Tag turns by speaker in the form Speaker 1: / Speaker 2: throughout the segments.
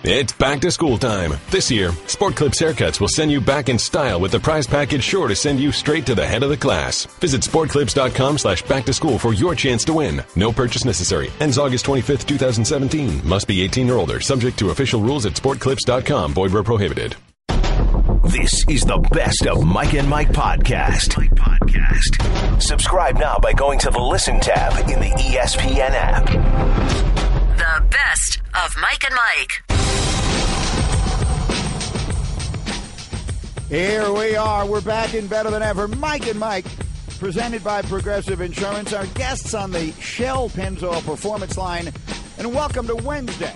Speaker 1: It's back to school time. This year, Sport Clips Haircuts will send you back in style with the prize package sure to send you straight to the head of the class. Visit sportclips.com/back-to-school for your chance to win. No purchase necessary. Ends August 25th, 2017. Must be 18 or older. Subject to official rules at sportclips.com. Void where prohibited.
Speaker 2: This is the Best of Mike and Mike podcast. Subscribe now by going to the Listen tab in the ESPN app.
Speaker 3: The Best of Mike and Mike.
Speaker 4: Here we are. We're back in better than ever. Mike and Mike, presented by Progressive Insurance. Our guests on the Shell Pennzoil Performance Line. And welcome to Wednesday.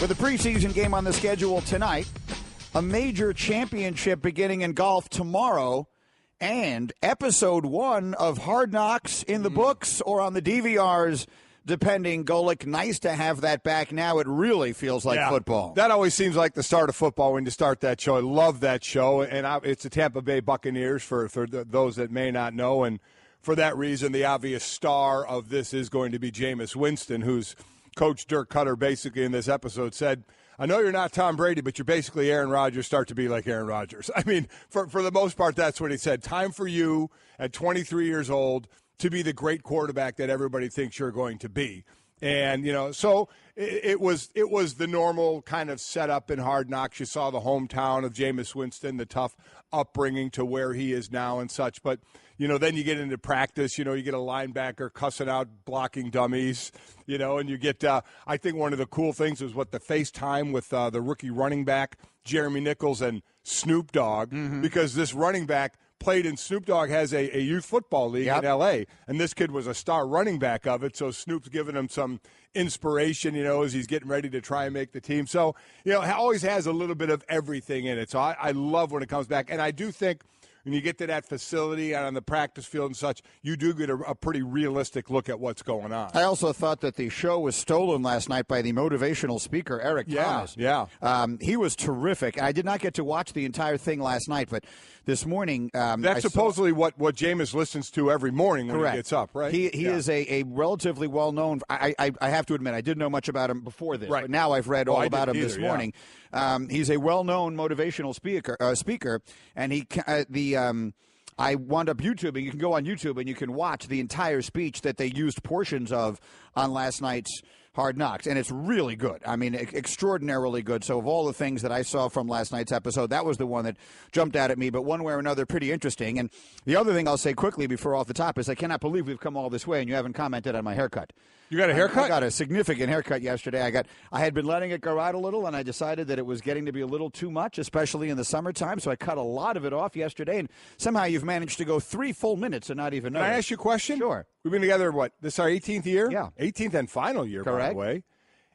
Speaker 4: With a preseason game on the schedule tonight, a major championship beginning in golf tomorrow, and episode 1 of Hard Knocks in the books or on the DVRs, depending. Golic, nice to have that back now. It really feels like football.
Speaker 5: That always seems like the start of football when you start that show. I love that show, and it's the Tampa Bay Buccaneers for those that may not know, and for that reason, the obvious star of this is going to be Jameis Winston, who's Coach Dirk Cutter basically in this episode said, I know you're not Tom Brady, but you're basically Aaron Rodgers. Start to be like Aaron Rodgers. I mean, for the most part, that's what he said. Time for you at 23 years old to be the great quarterback that everybody thinks you're going to be. And, you know, so it was the normal kind of setup in Hard Knocks. You saw the hometown of Jameis Winston, the tough upbringing to where he is now and such. But, you know, then you get into practice, you know, you get a linebacker cussing out blocking dummies, you know, and you get, I think one of the cool things was what the FaceTime with the rookie running back, Jeremy Nichols and Snoop Dogg, because this running back played in Snoop Dogg has a youth football league in L.A., and this kid was a star running back of it, so Snoop's giving him some inspiration, you know, as he's getting ready to try and make the team. So, you know, it always has a little bit of everything in it. So I love when it comes back, and I do think when you get to that facility and on the practice field and such, you do get a pretty realistic look at what's going on.
Speaker 4: I also thought that the show was stolen last night by the motivational speaker, Eric Thomas.
Speaker 5: Yeah.
Speaker 4: He was terrific. I did not get to watch the entire thing last night, but this morning
Speaker 5: that's supposedly what Jameis listens to every morning when he gets up, right?
Speaker 4: He is a relatively well-known – I have to admit, I didn't know much about him before this, but now I've read all about him this morning. He's a well-known motivational speaker, and I wound up YouTubing. You can go on YouTube and you can watch the entire speech that they used portions of on last night's Hard Knocks, and it's really good. I mean, extraordinarily good. So of all the things that I saw from last night's episode, that was the one that jumped out at me, but one way or another, pretty interesting. And the other thing I'll say quickly before off the top is I cannot believe we've come all this way and you haven't commented on my haircut.
Speaker 5: You got a haircut?
Speaker 4: I got a significant haircut yesterday. I had been letting it grow out a little, and I decided that it was getting to be a little too much, especially in the summertime, so I cut a lot of it off yesterday, and somehow you've managed to go 3 full minutes and not even know.
Speaker 5: Can I ask you a question?
Speaker 4: Sure.
Speaker 5: We've been together, this is our 18th year?
Speaker 4: Yeah.
Speaker 5: 18th and final year,
Speaker 4: correct,
Speaker 5: by the way.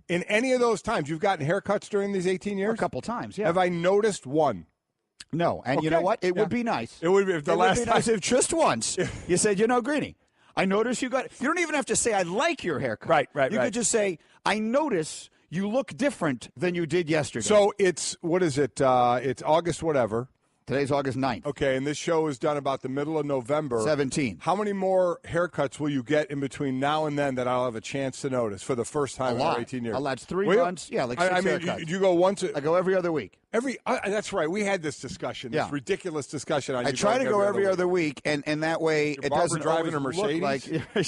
Speaker 5: In any of those times, you've gotten haircuts during these 18 years?
Speaker 4: A couple times, yeah.
Speaker 5: Have I noticed one?
Speaker 4: No, and you know what? It would be nice.
Speaker 5: It would be if
Speaker 4: nice if just once you said, you know, Greeny, I notice you got – you don't even have to say I like your haircut.
Speaker 5: Right.
Speaker 4: You could just say, I notice you look different than you did yesterday.
Speaker 5: So it's – what is it? It's August whatever.
Speaker 4: Today's August 9th.
Speaker 5: Okay, and this show is done about the middle of November.
Speaker 4: 17.
Speaker 5: How many more haircuts will you get in between now and then that I'll have a chance to notice for the first time in our 18 years?
Speaker 4: That's 3 months. Yeah, like 6 haircuts.
Speaker 5: You go once –
Speaker 4: I go every other week.
Speaker 5: That's right. We had this discussion, this ridiculous discussion.
Speaker 4: I try to go every other week, and that way it doesn't
Speaker 5: driving a
Speaker 4: always
Speaker 5: Mercedes?
Speaker 4: look like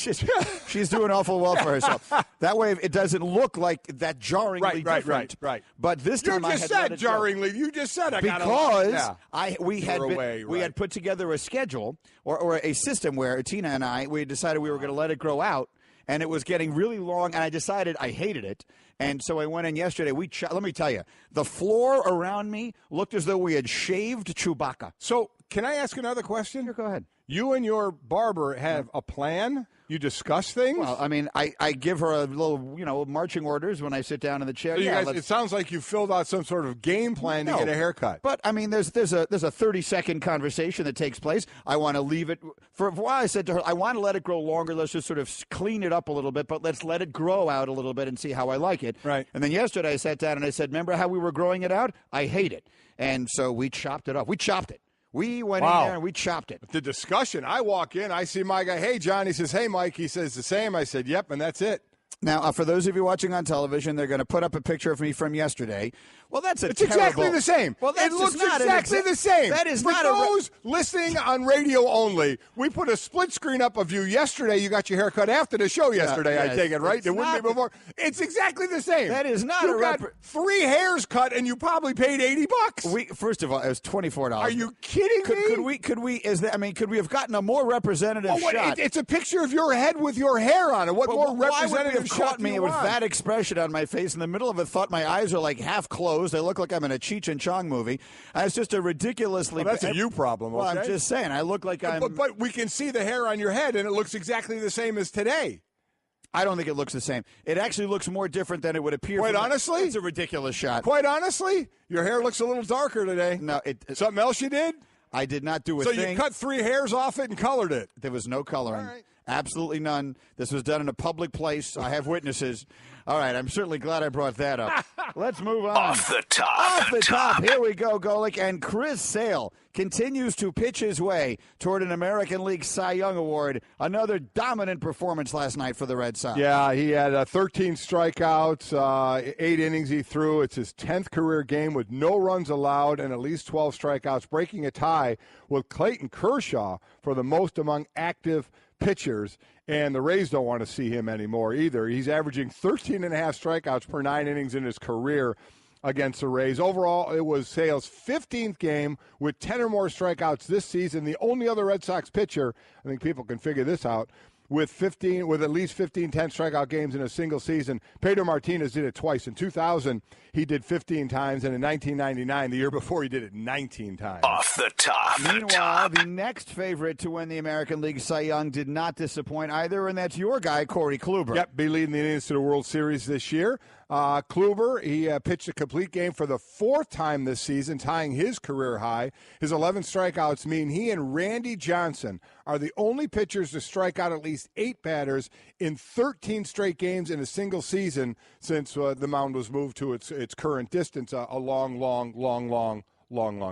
Speaker 4: she's doing awful well for herself. That way it doesn't look like that jarringly different.
Speaker 5: Right.
Speaker 4: But this time
Speaker 5: you just said jarringly. You just said I got
Speaker 4: because we had put together a schedule or a system where Tina and we decided we were going to let it grow out. And it was getting really long, and I decided I hated it. And so I went in yesterday. Let me tell you, the floor around me looked as though we had shaved Chewbacca.
Speaker 5: So can I ask another question?
Speaker 4: Sure, go ahead.
Speaker 5: You and your barber have a plan? You discuss things?
Speaker 4: Well, I mean, I give her a little, marching orders when I sit down in the chair.
Speaker 5: So it sounds like you filled out some sort of game plan to get a haircut.
Speaker 4: But, I mean, there's a 30-second conversation that takes place. I want to leave it. For a while, I said to her, I want to let it grow longer. Let's just sort of clean it up a little bit, but let's let it grow out a little bit and see how I like it.
Speaker 5: Right.
Speaker 4: And then yesterday I sat down and I said, remember how we were growing it out? I hate it. And so we chopped it off. We chopped it. We went in there and we chopped it.
Speaker 5: The discussion, I walk in, I see my guy, hey, John. He says, hey, Mike. He says the same. I said, yep, and that's it.
Speaker 4: Now, for those of you watching on television, they're going to put up a picture of me from yesterday. Well, it's
Speaker 5: exactly the same.
Speaker 4: Well,
Speaker 5: it looks exactly the same.
Speaker 4: That is
Speaker 5: for
Speaker 4: not
Speaker 5: those listening on radio only. We put a split screen up of you yesterday. You got your hair cut after the show yesterday. I take it right. It wouldn't be before. It's exactly the same.
Speaker 4: That is not
Speaker 5: you got 3 hairs cut, and you probably paid $80.
Speaker 4: First of all, it was $24.
Speaker 5: Are you kidding me?
Speaker 4: Could we? Could we have gotten a more representative shot?
Speaker 5: It's a picture of your head with your hair on it. What more representative shot
Speaker 4: caught me with that expression on my face in the middle of a thought? My eyes are like half closed. They look like I'm in a Cheech and Chong movie. It's just a ridiculously.
Speaker 5: Well, that's a you problem. Okay?
Speaker 4: Well, I'm just saying. I look like I'm.
Speaker 5: But we can see the hair on your head, and it looks exactly the same as today.
Speaker 4: I don't think it looks the same. It actually looks more different than it would appear.
Speaker 5: Quite honestly,
Speaker 4: it's a ridiculous shot.
Speaker 5: Quite honestly, your hair looks a little darker today.
Speaker 4: No,
Speaker 5: something else you did?
Speaker 4: I did not do a
Speaker 5: thing.
Speaker 4: So
Speaker 5: you cut 3 hairs off it and colored it.
Speaker 4: There was no coloring.
Speaker 5: All right.
Speaker 4: Absolutely none. This was done in a public place. I have witnesses. All right, I'm certainly glad I brought that up. Let's move on.
Speaker 2: Off the top.
Speaker 4: Off the top. Here we go, Golic. And Chris Sale continues to pitch his way toward an American League Cy Young Award. Another dominant performance last night for the Red Sox.
Speaker 5: Yeah, he had 13 strikeouts, 8 innings he threw. It's his 10th career game with no runs allowed and at least 12 strikeouts, breaking a tie with Clayton Kershaw for the most among active pitchers, and the Rays don't want to see him anymore either. He's averaging 13 and a half strikeouts per 9 innings in his career against the Rays. Overall, it was Sale's 15th game with 10 or more strikeouts this season. The only other Red Sox pitcher, I think people can figure this out, with at least 15 10 strikeout games in a single season. Pedro Martinez did it twice. In 2000, he did 15 times, and in 1999, the year before, he did it 19 times.
Speaker 2: Off the top.
Speaker 4: Meanwhile, the next favorite to win the American League Cy Young did not disappoint either, and that's your guy, Corey Kluber.
Speaker 5: Yep, be leading the Indians to the World Series this year. Kluber, he pitched a complete game for the 4th time this season, tying his career high. His 11 strikeouts mean he and Randy Johnson are the only pitchers to strike out at least 8 batters in 13 straight games in a single season since the mound was moved to its current distance a long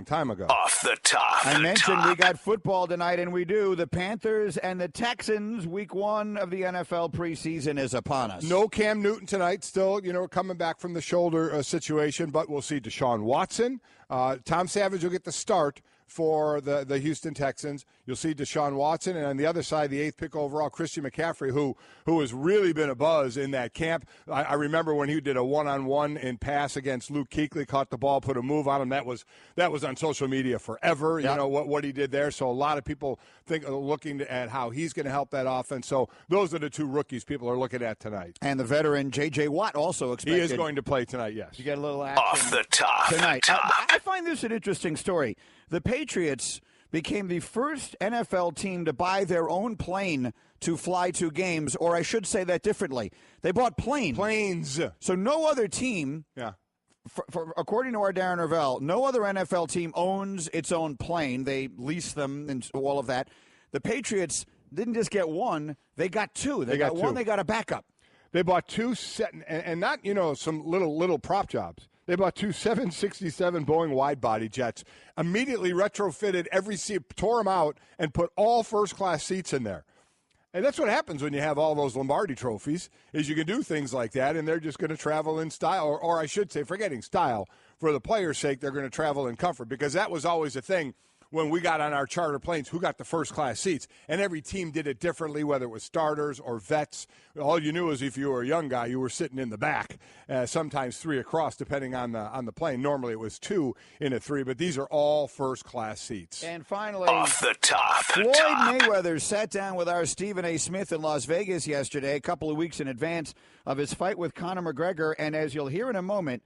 Speaker 5: time ago.
Speaker 2: Off the top.
Speaker 4: I mentioned we got football tonight, and we do. The Panthers and the Texans, week 1 of the NFL preseason is upon us.
Speaker 5: No Cam Newton tonight, still, coming back from the shoulder situation, but we'll see Deshaun Watson. Tom Savage will get the start for the Houston Texans. You'll see Deshaun Watson, and on the other side, the 8th pick overall, Christian McCaffrey, who has really been a buzz in that camp. I remember when he did a one-on-one in pass against Luke Kuechly, caught the ball, put a move on him. That was on social media forever. Yep. You know what he did there. So a lot of people looking at how he's going to help that offense. So those are the 2 rookies people are looking at tonight.
Speaker 4: And the veteran J.J. Watt also expected.
Speaker 5: He is going to play tonight. Yes,
Speaker 4: you get a little action
Speaker 2: off the top
Speaker 4: tonight.
Speaker 2: Top.
Speaker 4: I find this an interesting story. The Patriots became the first NFL team to buy their own plane to fly to games, or I should say that differently. They bought planes. So no other team, according to our Darren Ravel, no other NFL team owns its own plane. They lease them and all of that. The Patriots didn't just get one, they got 2. They got 2. One, they got a backup.
Speaker 5: They bought 2 and not, some little prop jobs. They bought 2 767 Boeing wide-body jets, immediately retrofitted every seat, tore them out, and put all first-class seats in there. And that's what happens when you have all those Lombardi trophies, is you can do things like that, and they're just going to travel in style, or I should say, forgetting style, for the players' sake, they're going to travel in comfort, because that was always a thing. When we got on our charter planes, who got the first-class seats? And every team did it differently, whether it was starters or vets. All you knew is if you were a young guy, you were sitting in the back, sometimes 3 across, depending on the plane. Normally it was 2 in a 3, but these are all first-class seats.
Speaker 4: And finally,
Speaker 2: off the top.
Speaker 4: Floyd Mayweather sat down with our Stephen A. Smith in Las Vegas yesterday, a couple of weeks in advance of his fight with Conor McGregor. And as you'll hear in a moment,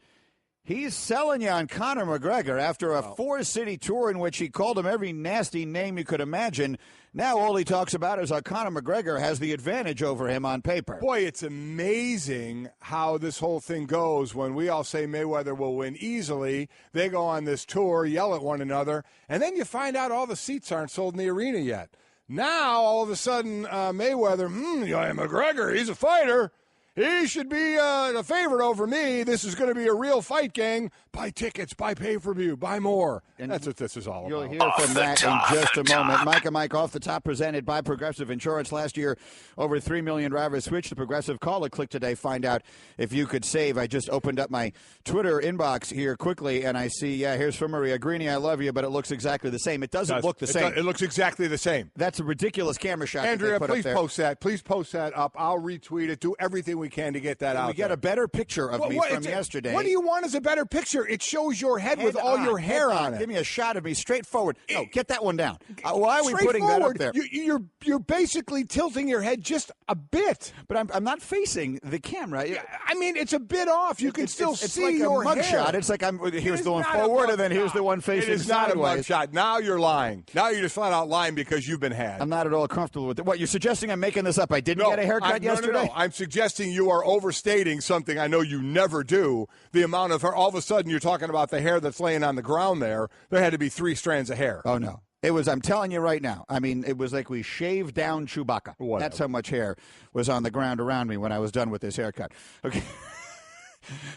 Speaker 4: he's selling you on Conor McGregor after a 4-city tour in which he called him every nasty name you could imagine. Now all he talks about is how Conor McGregor has the advantage over him on paper.
Speaker 5: Boy, it's amazing how this whole thing goes when we all say Mayweather will win easily. They go on this tour, yell at one another, and then you find out all the seats aren't sold in the arena yet. Now, all of a sudden, Mayweather, McGregor, he's a fighter. He should be the favorite over me. This is going to be a real fight, gang. Buy tickets, buy pay-per-view, buy more. And that's what this is all about.
Speaker 4: You'll hear from that in just a moment. Mike and Mike Off the Top, presented by Progressive Insurance. Last year, over 3 million drivers switched to Progressive. Call or click today. Find out if you could save. I just opened up my Twitter inbox here quickly, and I see, here's from Maria. Greeny, I love you, but it looks exactly the same. It doesn't look the same.
Speaker 5: It looks exactly the same.
Speaker 4: That's a ridiculous camera shot.
Speaker 5: Andrea,
Speaker 4: that they put
Speaker 5: please
Speaker 4: up there.
Speaker 5: post that. Please post that up. I'll retweet it. Do everything we can to get that out.
Speaker 4: We get a better picture of me from yesterday.
Speaker 5: What do you want as a better picture? It shows your head with all your hair on it.
Speaker 4: Give me a shot of me straight forward. No, get that one down. Why are we putting that up there?
Speaker 5: You're basically tilting your head just a bit.
Speaker 4: But I'm not facing the camera.
Speaker 5: I mean, it's a bit off. You can still see
Speaker 4: like
Speaker 5: your
Speaker 4: mug
Speaker 5: hair.
Speaker 4: Shot. It's like here's the one forward, and then here's the one facing
Speaker 5: sideways. It is
Speaker 4: sideways.
Speaker 5: not a mug shot. Now you're lying. Now you're just flat out lying because you've been had.
Speaker 4: I'm not at all comfortable with it. What, you're suggesting I'm making this up? I didn't get a haircut yesterday?
Speaker 5: No. I'm suggesting you are overstating something I know you never do. The amount of hair. All of a sudden, you're talking about the hair that's laying on the ground there. There had to be 3 strands of hair.
Speaker 4: Oh, no. It was, I'm telling you right now, I mean, it was like we shaved down Chewbacca.
Speaker 5: Whatever.
Speaker 4: That's how much hair was on the ground around me when I was done with this haircut. Okay.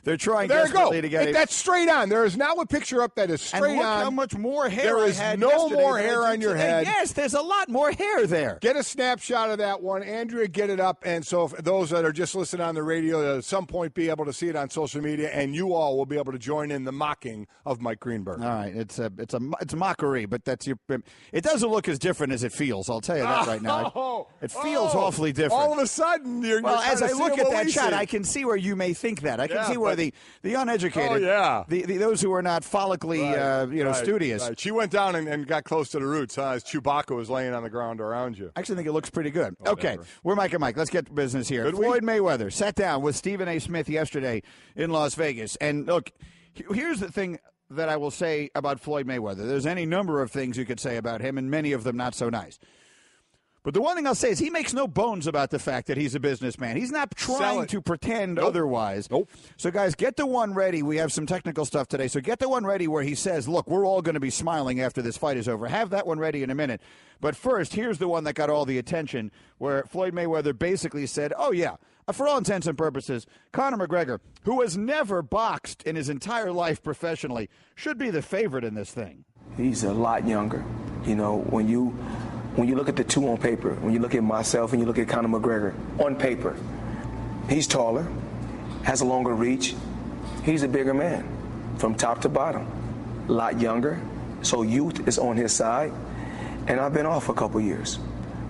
Speaker 4: They're trying desperately to get it.
Speaker 5: That's straight on. There is now a picture up that is straight
Speaker 4: and look
Speaker 5: on.
Speaker 4: How much more hair
Speaker 5: there is
Speaker 4: I had
Speaker 5: no more hair on your head.
Speaker 4: Yes, there's a lot more hair there.
Speaker 5: Get a snapshot of that one. Andrea, get it up. And so if those that are just listening on the radio, at some point be able to see it on social media, and you all will be able to join in the mocking of Mike Greenberg.
Speaker 4: All right. It's mockery, but it doesn't look as different as it feels. I'll tell you that right now. It feels awfully different.
Speaker 5: All of a sudden, you're
Speaker 4: as I look at that shot,
Speaker 5: see.
Speaker 4: I can see where you may think that. I can see where the uneducated, those who are not follically, studious.
Speaker 5: Right. She went down and got close to the roots, as Chewbacca was laying on the ground around you.
Speaker 4: I actually think it looks pretty good.
Speaker 5: Whatever.
Speaker 4: Okay, we're Mike and Mike. Let's get to business here. Floyd Mayweather sat down with Stephen A. Smith yesterday in Las Vegas. And look, here's the thing that I will say about Floyd Mayweather. There's any number of things you could say about him, and many of them not so nice. But the one thing I'll say is he makes no bones about the fact that he's a businessman. He's not trying to pretend otherwise.
Speaker 5: Nope.
Speaker 4: So, guys, get the one ready. We have some technical stuff today. So get the one ready where he says, look, we're all going to be smiling after this fight is over. Have that one ready in a minute. But first, here's the one that got all the attention, where Floyd Mayweather basically said, oh, yeah, for all intents and purposes, Conor McGregor, who has never boxed in his entire life professionally, should be the favorite in this thing.
Speaker 6: He's a lot younger. You know, when you look at the two on paper, when you look at myself and you look at Conor McGregor, on paper, he's taller, has a longer reach. He's a bigger man from top to bottom, a lot younger. So youth is on his side. And I've been off a couple years.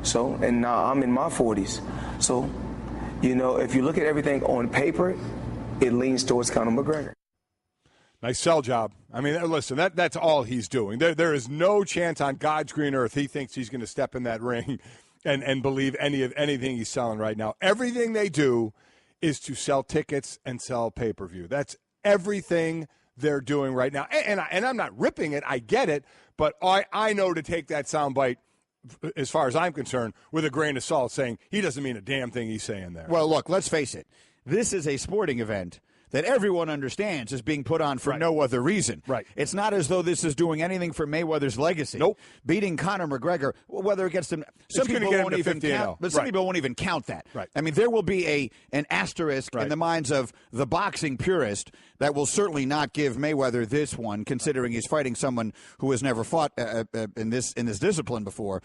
Speaker 6: So, and now I'm in my 40s. So, you know, if you look at everything on paper, it leans towards Conor McGregor.
Speaker 5: Nice sell job. I mean, listen, that's all he's doing. There is no chance on God's green earth he thinks he's going to step in that ring and believe anything he's selling right now. Everything they do is to sell tickets and sell pay-per-view. That's everything they're doing right now. And I'm not ripping it. I get it. But I know to take that soundbite, as far as I'm concerned, with a grain of salt, saying he doesn't mean a damn thing he's saying there.
Speaker 4: Well, look, let's face it. This is a sporting event that everyone understands is being put on for no other reason.
Speaker 5: Right.
Speaker 4: It's not as though this is doing anything for Mayweather's legacy.
Speaker 5: Nope.
Speaker 4: Beating Conor McGregor, whether it gets them, some people won't even count. But some people won't even count that.
Speaker 5: Right.
Speaker 4: I mean, there will be an asterisk in the minds of the boxing purist that will certainly not give Mayweather this one, considering he's fighting someone who has never fought in this discipline before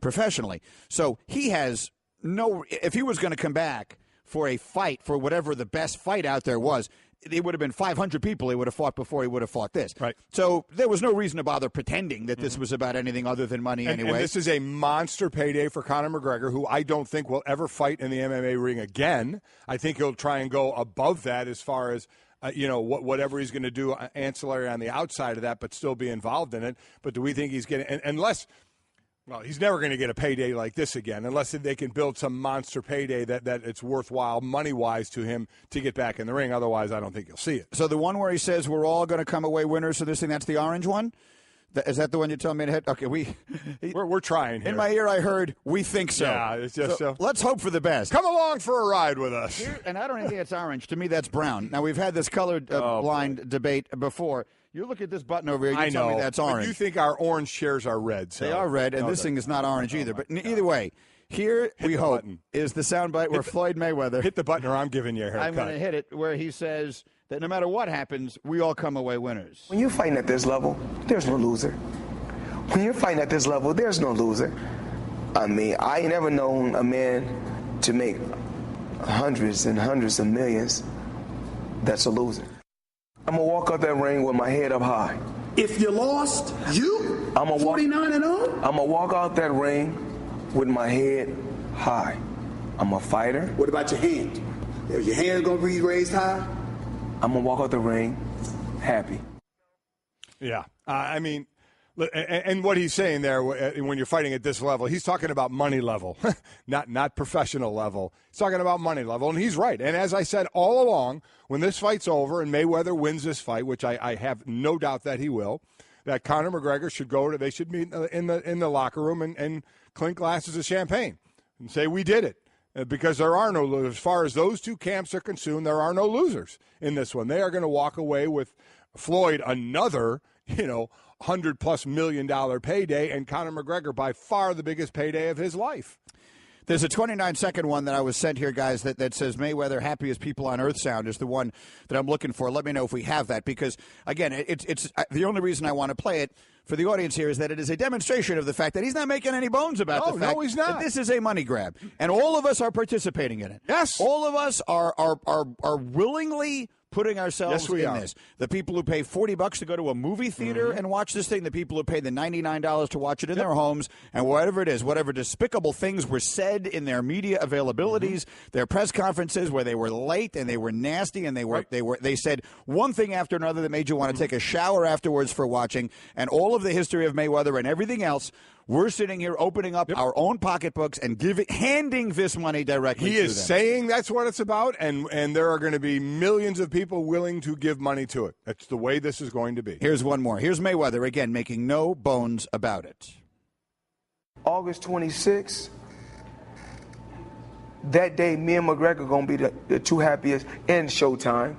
Speaker 4: professionally. So he has no. If he was going to come back for a fight, for whatever the best fight out there was, it would have been 500 people he would have fought before he would have fought this.
Speaker 5: Right.
Speaker 4: So there was no reason to bother pretending that this was about anything other than money anyway.
Speaker 5: And this is a monster payday for Conor McGregor, who I don't think will ever fight in the MMA ring again. I think he'll try and go above that as far as whatever he's going to do ancillary on the outside of that, but still be involved in it. But do we think he's getting – unless – well, he's never going to get a payday like this again unless they can build some monster payday that it's worthwhile money-wise to him to get back in the ring. Otherwise, I don't think you'll see it.
Speaker 4: So the one where he says we're all going to come away winners of this thing, that's the orange one? Is that the one you're telling me to hit? Okay,
Speaker 5: we're trying here.
Speaker 4: In my ear, I heard, we think so.
Speaker 5: Yeah, it's just so.
Speaker 4: Let's hope for the best.
Speaker 5: Come along for a ride with us.
Speaker 4: And I don't even think it's orange. To me, that's brown. Now, we've had this colored blind debate before. You look at this button over here, you tell me that's orange.
Speaker 5: But you think our orange chairs are red. So.
Speaker 4: They are red, and this thing is not orange either. But either way, Here, we hope, is the soundbite where Floyd Mayweather...
Speaker 5: Hit the button or I'm giving you a haircut.
Speaker 4: I'm going to hit it, where he says that no matter what happens, we all come away winners.
Speaker 6: When you're fighting at this level, there's no loser. When you're fighting at this level, there's no loser. I mean, I ain't never known a man to make hundreds and hundreds of millions that's a loser. I'm going to walk out that ring with my head up high.
Speaker 7: If you lost, I'm 49-0?
Speaker 6: I'm going to walk out that ring with my head high. I'm a fighter.
Speaker 7: What about your hand? Is your hand going to be raised high?
Speaker 6: I'm going to walk out the ring happy.
Speaker 5: Yeah. I mean, and what he's saying there, when you're fighting at this level, he's talking about money level, not professional level. He's talking about money level, and he's right. And as I said all along, when this fight's over and Mayweather wins this fight, which I have no doubt that he will, that Conor McGregor should they should meet in the locker room and clink glasses of champagne and say, we did it. Because there are no losers. As far as those two camps are concerned, there are no losers in this one. They are going to walk away with Floyd another, $100+ million payday, and Conor McGregor by far the biggest payday of his life.
Speaker 4: There's a 29-second one that I was sent here, guys, that says Mayweather, happiest people on earth sound is the one that I'm looking for. Let me know if we have that, because, again, it's the only reason I want to play it for the audience here is that it is a demonstration of the fact that he's not making any bones about the fact
Speaker 5: he's not.
Speaker 4: that this is a money grab. And all of us are participating in it.
Speaker 5: Yes.
Speaker 4: All of us are willingly putting ourselves in this. The people who pay $40 to go to a movie theater and watch this thing, the people who pay the $99 to watch it in their homes, and whatever it is, whatever despicable things were said in their media availabilities, their press conferences where they were late and they were nasty and they said one thing after another that made you want to take a shower afterwards for watching, and all of the history of Mayweather and everything else. We're sitting here opening up our own pocketbooks and handing this money directly to them.
Speaker 5: He is saying that's what it's about, and there are going to be millions of people willing to give money to it. That's the way this is going to be.
Speaker 4: Here's one more. Here's Mayweather, again, making no bones about it.
Speaker 6: August 26th, that day, me and McGregor are going to be the two happiest in Showtime.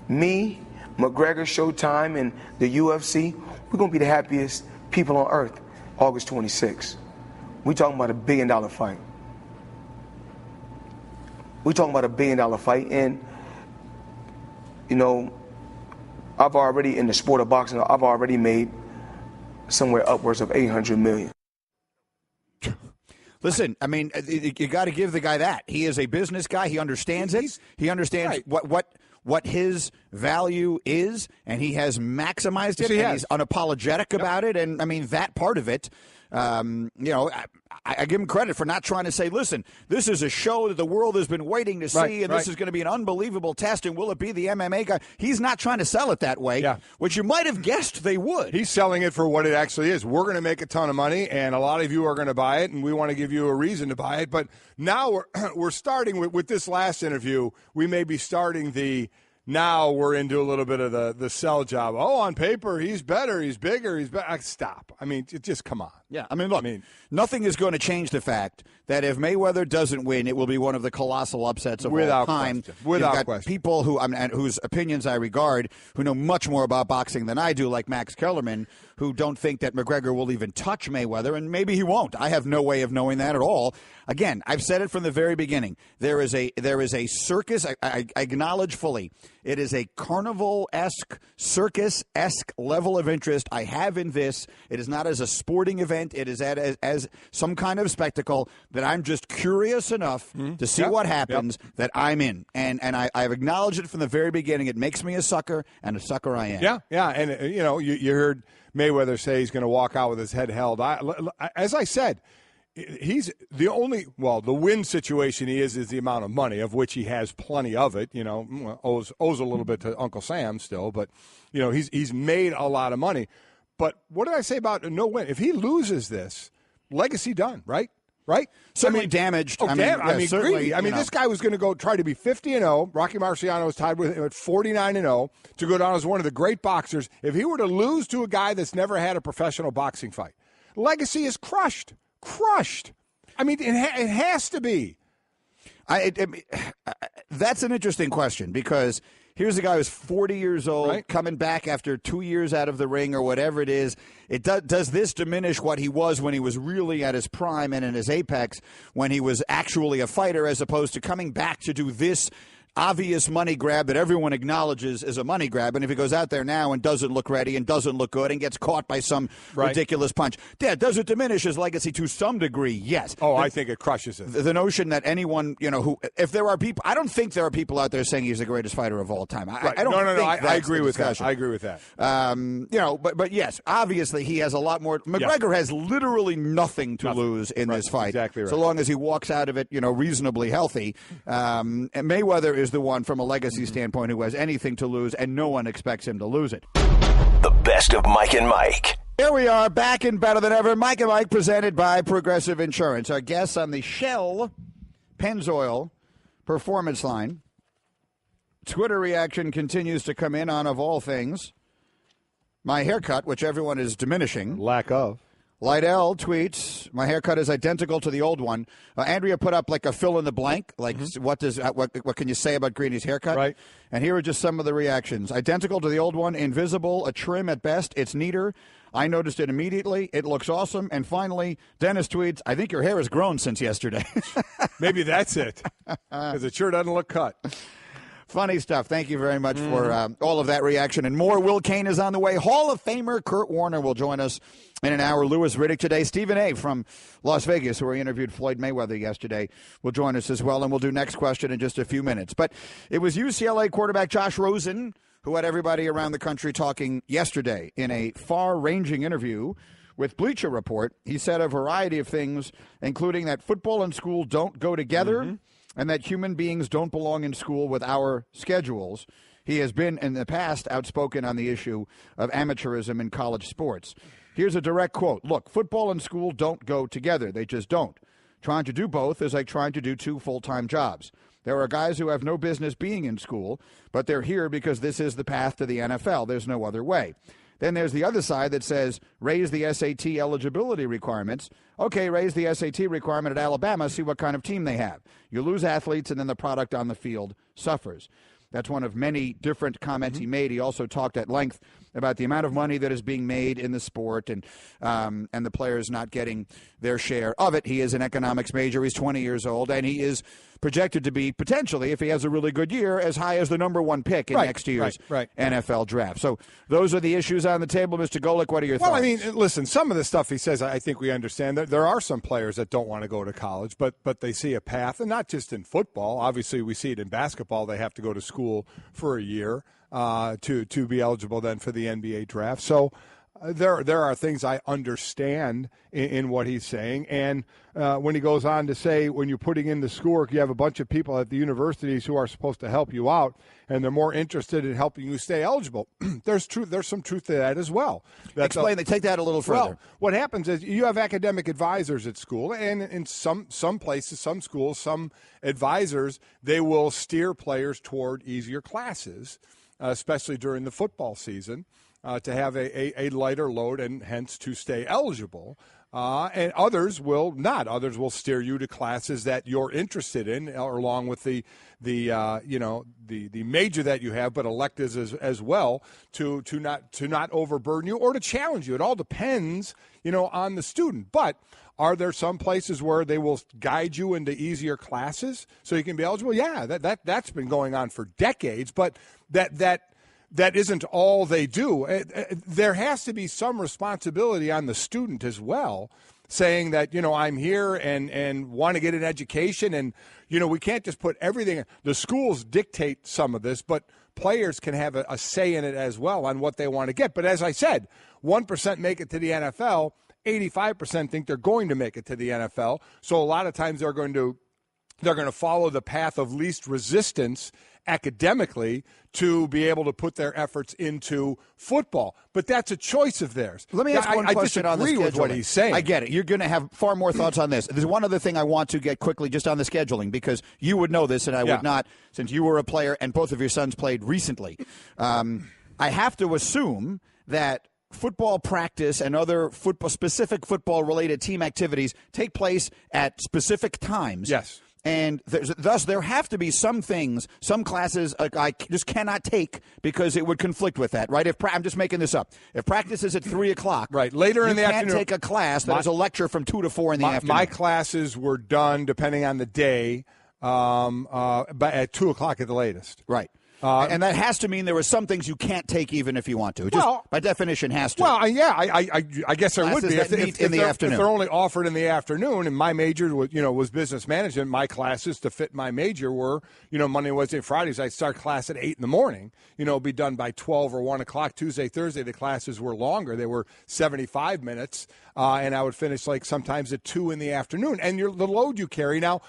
Speaker 6: Me, McGregor, Showtime, and the UFC, we're going to be the happiest people on earth. August 26th. We're talking about $1 billion fight. We're talking about $1 billion fight. And, I've already, in the sport of boxing, I've already made somewhere upwards of $800 million.
Speaker 4: Listen, I mean, you got to give the guy that. He is a business guy. He understands it. He understands what his value is, and he has maximized it, and he's unapologetic about it. And, I mean, that part of it, I give him credit for not trying to say, listen, this is a show that the world has been waiting to see, and this is going to be an unbelievable test, and will it be the MMA guy? He's not trying to sell it that way, which you might have guessed they would.
Speaker 5: He's selling it for what it actually is. We're going to make a ton of money, and a lot of you are going to buy it, and we want to give you a reason to buy it. But now we're starting with this last interview. We may be starting now we're into a little bit of the sell job. Oh, on paper, he's better, he's bigger, he's better. Stop. I mean, just come on.
Speaker 4: Yeah, I mean, look, nothing is going to change the fact that if Mayweather doesn't win, it will be one of the colossal upsets of all time.
Speaker 5: Without question.
Speaker 4: People and whose opinions I regard, who know much more about boxing than I do, like Max Kellerman, who don't think that McGregor will even touch Mayweather, and maybe he won't. I have no way of knowing that at all. Again, I've said it from the very beginning. There is a circus. I acknowledge fully. It is a carnival-esque, circus-esque level of interest I have in this. It is not as a sporting event. It is as some kind of spectacle that I'm just curious enough to see what happens that I'm in. And I've acknowledged it from the very beginning. It makes me a sucker, and a sucker I am.
Speaker 5: Yeah. And, you heard Mayweather say he's going to walk out with his head held. As I said, he's the win situation he is the amount of money, of which he has plenty of it. Owes a little bit to Uncle Sam still, but he's made a lot of money. But what did I say about no win? If he loses this, legacy done, right?
Speaker 4: Certainly damaged.
Speaker 5: Greeny. This guy was going to go try to be 50-0. Rocky Marciano was tied with him at 49-0 to go down as one of the great boxers. If he were to lose to a guy that's never had a professional boxing fight, legacy is crushed. I mean, it has to be.
Speaker 4: That's an interesting question, because Here's a guy who's 40 years old, coming back after 2 years out of the ring or whatever it is. Does this diminish what he was when he was really at his prime and in his apex, when he was actually a fighter, as opposed to coming back to do this obvious money grab that everyone acknowledges is a money grab? And if he goes out there now and doesn't look ready and doesn't look good and gets caught by some ridiculous punch, does it diminish his legacy to some degree? Yes.
Speaker 5: I think it crushes it.
Speaker 4: The notion that anyone, if there are people, I don't think there are people out there saying he's the greatest fighter of all time. I don't think
Speaker 5: I agree with that. I agree with that.
Speaker 4: But yes, obviously he has a lot more. McGregor has literally nothing to lose in this fight.
Speaker 5: Exactly right.
Speaker 4: So long as he walks out of it, reasonably healthy. And Mayweather is the one from a legacy standpoint who has anything to lose, and no one expects him to lose it.
Speaker 2: The best of Mike and Mike.
Speaker 4: Here we are, back and better than ever. Mike and Mike, presented by Progressive Insurance. Our guests on the Shell Pennzoil Performance Line. Twitter reaction continues to come in on, of all things, my haircut, which everyone is diminishing.
Speaker 5: Lack of.
Speaker 4: Lydell tweets, my haircut is identical to the old one. Andrea put up like a fill in the blank, like what can you say about Greeny's haircut?
Speaker 5: Right.
Speaker 4: And here are just some of the reactions. Identical to the old one, invisible, a trim at best. It's neater. I noticed it immediately. It looks awesome. And finally, Dennis tweets, I think your hair has grown since yesterday.
Speaker 5: Maybe that's it, because it sure doesn't look cut.
Speaker 4: Funny stuff. Thank you very much for all of that reaction and more. Will Kane is on the way. Hall of Famer Kurt Warner will join us in an hour. Louis Riddick today. Stephen A. from Las Vegas, who interviewed Floyd Mayweather yesterday, will join us as well. And we'll do next question in just a few minutes. But it was UCLA quarterback Josh Rosen who had everybody around the country talking yesterday in a far-ranging interview with Bleacher Report. He said a variety of things, including that football and school don't go together, and that human beings don't belong in school with our schedules. He has been, in the past, outspoken on the issue of amateurism in college sports. Here's a direct quote. Look, football and school don't go together. They just don't. Trying to do both is like trying to do two full-time jobs. There are guys who have no business being in school, but they're here because this is the path to the NFL. There's no other way. Then there's the other side that says, raise the SAT eligibility requirements. Okay, raise the SAT requirement at Alabama, see what kind of team they have. You lose athletes, and then the product on the field suffers. That's one of many different comments he made. He also talked at length about the amount of money that is being made in the sport and the players not getting their share of it. He is an economics major. He's 20 years old, and he is projected to be potentially, if he has a really good year, as high as the number one pick in next year's NFL draft. So those are the issues on the table. Mr. Golic, what are your thoughts?
Speaker 5: Well, I mean, listen, some of the stuff he says, I think we understand. There are some players that don't want to go to college, but they see a path, and not just in football. Obviously, we see it in basketball. They have to go to school for a year to be eligible then for the NBA draft. So there are things I understand in what he's saying. And when he goes on to say, when you're putting in the schoolwork, you have a bunch of people at the universities who are supposed to help you out, and they're more interested in helping you stay eligible. There's some truth to that as well.
Speaker 4: Explain. Take that a little further.
Speaker 5: Well, what happens is you have academic advisors at school, and in some places, some schools, some advisors, they will steer players toward easier classes, especially during the football season, to have a lighter load and hence to stay eligible. And others will not. Others will steer you to classes that you're interested in, or along with the major that you have, but electives as well, to not overburden you or to challenge you. It all depends, on the student. But are there some places where they will guide you into easier classes so you can be eligible? Yeah, that's been going on for decades. But that isn't all they do. There has to be some responsibility on the student as well, saying that, I'm here and want to get an education. And, we can't just put everything. The schools dictate some of this, but players can have a say in it as well on what they want to get. But as I said, 1% make it to the NFL. 85% think they're going to make it to the NFL. So a lot of times they're going to follow the path of least resistance academically to be able to put their efforts into football. But that's a choice of theirs.
Speaker 4: Let me ask one question on the scheduling.
Speaker 5: I disagree with what he's saying.
Speaker 4: I get it. You're going to have far more thoughts on this. There's one other thing I want to get quickly just on the scheduling, because you would know this and I would not, since you were a player and both of your sons played recently. I have to assume that football practice and other specific football-related team activities take place at specific times.
Speaker 5: Yes.
Speaker 4: And thus, there have to be some things, some classes I just cannot take because it would conflict with that, right? I'm just making this up. If practice is at 3 o'clock,
Speaker 5: right, later in the afternoon,
Speaker 4: you can't take a class that is a lecture from 2 to 4 in the afternoon.
Speaker 5: My classes were done, depending on the day, but at 2 o'clock at the latest.
Speaker 4: Right. And that has to mean there are some things you can't take even if you want to. It just, by definition, has to.
Speaker 5: Well, I guess there would be if they're only offered in the afternoon. And my major was business management. My classes to fit my major were Monday, Wednesday, Fridays. I'd start class at 8 in the morning. Be done by 12 or 1 o'clock. Tuesday, Thursday, the classes were longer. They were 75 minutes, and I would finish sometimes at 2 in the afternoon. And the load you carry now.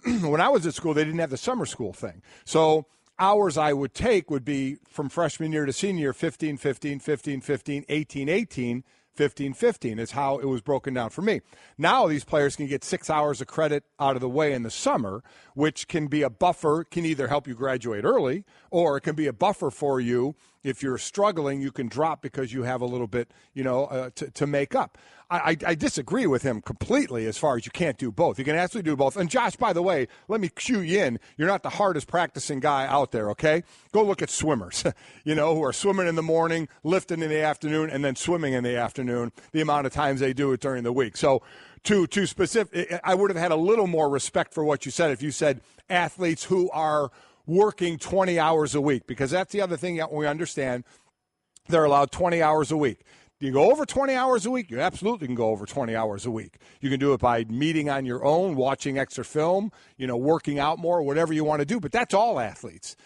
Speaker 5: When I was at school, they didn't have the summer school thing, so hours I would take would be from freshman year to senior year, 15, 15, 15, 15, 18, 18, 15, 15 is how it was broken down for me. Now these players can get 6 hours of credit out of the way in the summer, which can be a buffer, can either help you graduate early, or it can be a buffer for you. If you're struggling, you can drop because you have a little bit, to make up. I disagree with him completely as far as you can't do both. You can absolutely do both. And Josh, by the way, let me cue you in. You're not the hardest practicing guy out there, okay? Go look at swimmers, who are swimming in the morning, lifting in the afternoon, and then swimming in the afternoon, the amount of times they do it during the week. So to specific, I would have had a little more respect for what you said if you said athletes who are working 20 hours a week, because that's the other thing that we understand. They're allowed 20 hours a week. Do you go over 20 hours a week? You absolutely can go over 20 hours a week. You can do it by meeting on your own, watching extra film, working out more, whatever you want to do. But that's all athletes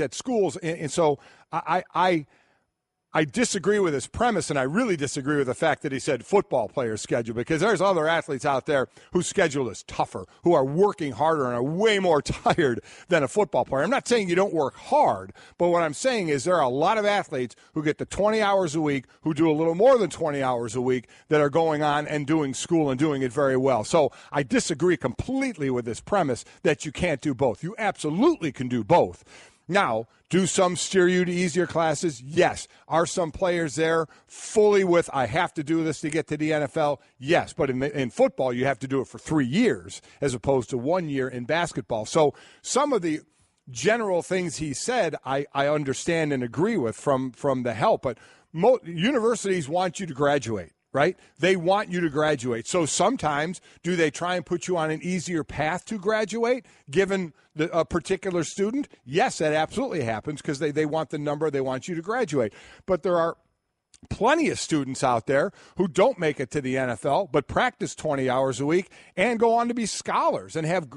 Speaker 5: at schools. And so I disagree with his premise, and I really disagree with the fact that he said football players' schedule, because there's other athletes out there whose schedule is tougher, who are working harder and are way more tired than a football player. I'm not saying you don't work hard, but what I'm saying is there are a lot of athletes who get to 20 hours a week, who do a little more than 20 hours a week, that are going on and doing school and doing it very well. So I disagree completely with this premise that you can't do both. You absolutely can do both. Now, do some steer you to easier classes? Yes. Are some players there fully with, I have to do this to get to the NFL? Yes. But in football, you have to do it for 3 years as opposed to 1 year in basketball. So some of the general things he said, I understand and agree with from the help. But universities want you to graduate. Right? They want you to graduate. So sometimes, do they try and put you on an easier path to graduate, given a particular student? Yes, that absolutely happens, because they want the number, they want you to graduate. But there are plenty of students out there who don't make it to the NFL, but practice 20 hours a week and go on to be scholars and have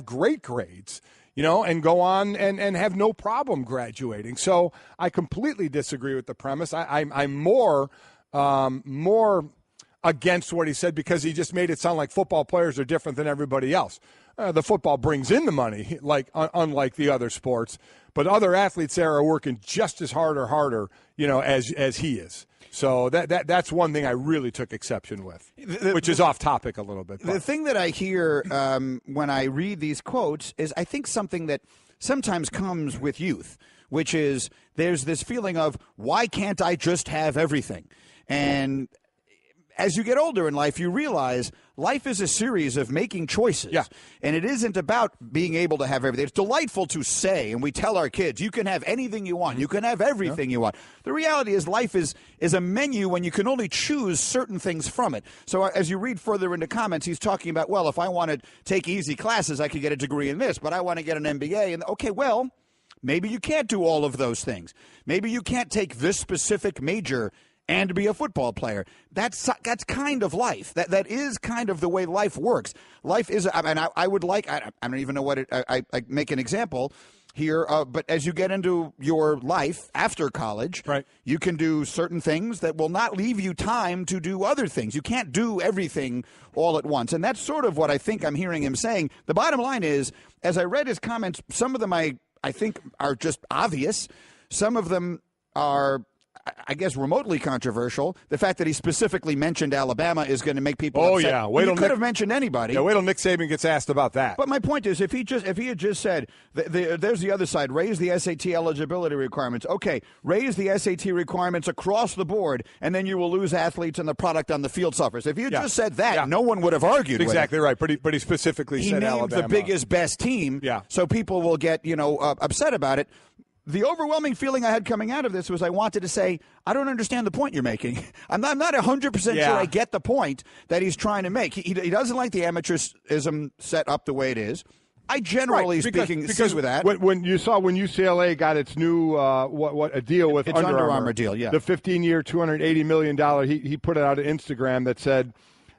Speaker 5: great grades, and go on and have no problem graduating. So I completely disagree with the premise. I'm more against what he said, because he just made it sound like football players are different than everybody else. The football brings in the money, unlike the other sports, but other athletes there are working just as hard or harder, as he is. So that's one thing I really took exception with, which is off topic a little bit. But
Speaker 4: the thing that I hear when I read these quotes is, I think, something that sometimes comes with youth, which is there's this feeling of, why can't I just have everything? And as you get older in life, you realize life is a series of making choices.
Speaker 5: Yeah.
Speaker 4: And it isn't about being able to have everything. It's delightful to say, and we tell our kids, you can have anything you want. You can have everything you want. The reality is life is a menu when you can only choose certain things from it. So as you read further into comments, he's talking about, well, if I want to take easy classes, I could get a degree in this, but I want to get an MBA. And okay, well, maybe you can't do all of those things. Maybe you can't take this specific major and be a football player. That's kind of life. That is kind of the way life works. Life is, I would like, I don't even know what I make an example here, but as you get into your life after college,
Speaker 5: right,
Speaker 4: you can do certain things that will not leave you time to do other things. You can't do everything all at once. And that's sort of what I think I'm hearing him saying. The bottom line is, as I read his comments, some of them I think are just obvious. Some of them are, I guess, remotely controversial. The fact that he specifically mentioned Alabama is going to make people upset.
Speaker 5: Yeah.
Speaker 4: He could have mentioned anybody.
Speaker 5: Yeah, wait till Nick Saban gets asked about that.
Speaker 4: But my point is, if he had just said, there's the other side, raise the SAT eligibility requirements. Okay, raise the SAT requirements across the board, and then you will lose athletes and the product on the field suffers. If he had just said that, no one would have argued
Speaker 5: exactly
Speaker 4: with it.
Speaker 5: Right. But he specifically said Alabama.
Speaker 4: He named the biggest, best team, so people will get upset about it. The overwhelming feeling I had coming out of this was I wanted to say, I don't understand the point you're making. I'm not 100% sure I get the point that he's trying to make. He doesn't like the amateurism set up the way it is. I generally speaking see with that.
Speaker 5: When UCLA got its new a deal with Under Armour
Speaker 4: deal,
Speaker 5: the 15-year, $280 million, he put it out on Instagram that said,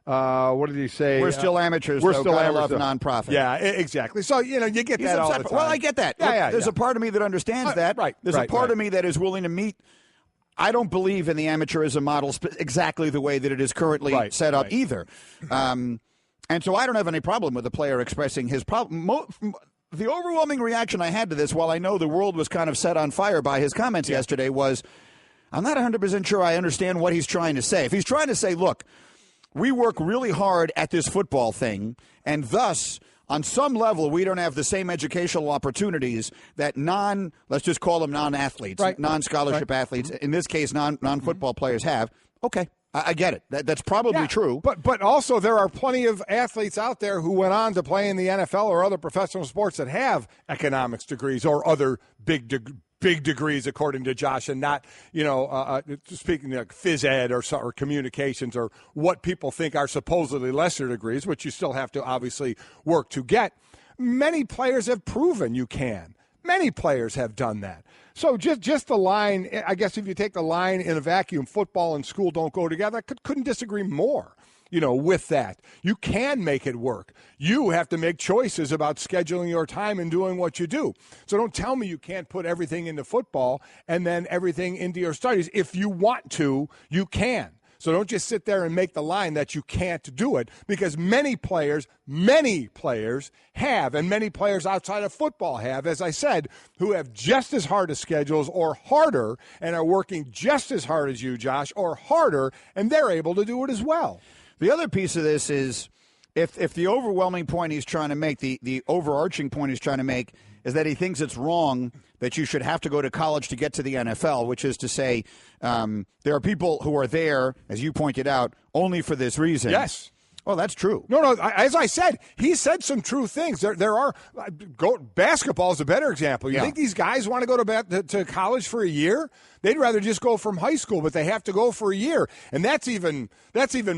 Speaker 5: what did he say?
Speaker 4: We're still amateurs.
Speaker 5: We're still amateurs.
Speaker 4: Love nonprofit.
Speaker 5: Yeah, exactly. So you get
Speaker 4: He's
Speaker 5: that all
Speaker 4: upset.
Speaker 5: the time.
Speaker 4: Well, I get that. There's a part of me that understands that.
Speaker 5: Right.
Speaker 4: There's a part of me that is willing to meet. I don't believe in the amateurism model exactly the way that it is currently set up either. And so I don't have any problem with the player expressing his problem. The overwhelming reaction I had to this, while I know the world was kind of set on fire by his comments yesterday, was I'm not 100% sure I understand what he's trying to say. If he's trying to say, look, we work really hard at this football thing, and thus, on some level, we don't have the same educational opportunities that let's just call them non-athletes, non-scholarship athletes, in this case, non-football players have. Okay, I get it. That's probably true.
Speaker 5: But also there are plenty of athletes out there who went on to play in the NFL or other professional sports that have economics degrees or other big degrees, according to Josh, and not, speaking like phys ed or communications or what people think are supposedly lesser degrees, which you still have to obviously work to get. Many players have proven you can. Many players have done that. So just the line, I guess if you take the line in a vacuum, football and school don't go together, I couldn't disagree more. With that. You can make it work. You have to make choices about scheduling your time and doing what you do. So don't tell me you can't put everything into football and then everything into your studies. If you want to, you can. So don't just sit there and make the line that you can't do it, because many players have, and many players outside of football have, as I said, who have just as hard as schedules or harder and are working just as hard as you, Josh, or harder, and they're able to do it as well.
Speaker 4: The other piece of this is if the overwhelming point he's trying to make, the overarching point he's trying to make, is that he thinks it's wrong that you should have to go to college to get to the NFL, which is to say there are people who are there, as you pointed out, only for this reason.
Speaker 5: Yes.
Speaker 4: Well, that's true.
Speaker 5: No. As I said, he said some true things. There are basketball is a better example. You think these guys want to go to college for a year? They'd rather just go from high school, but they have to go for a year, and that's even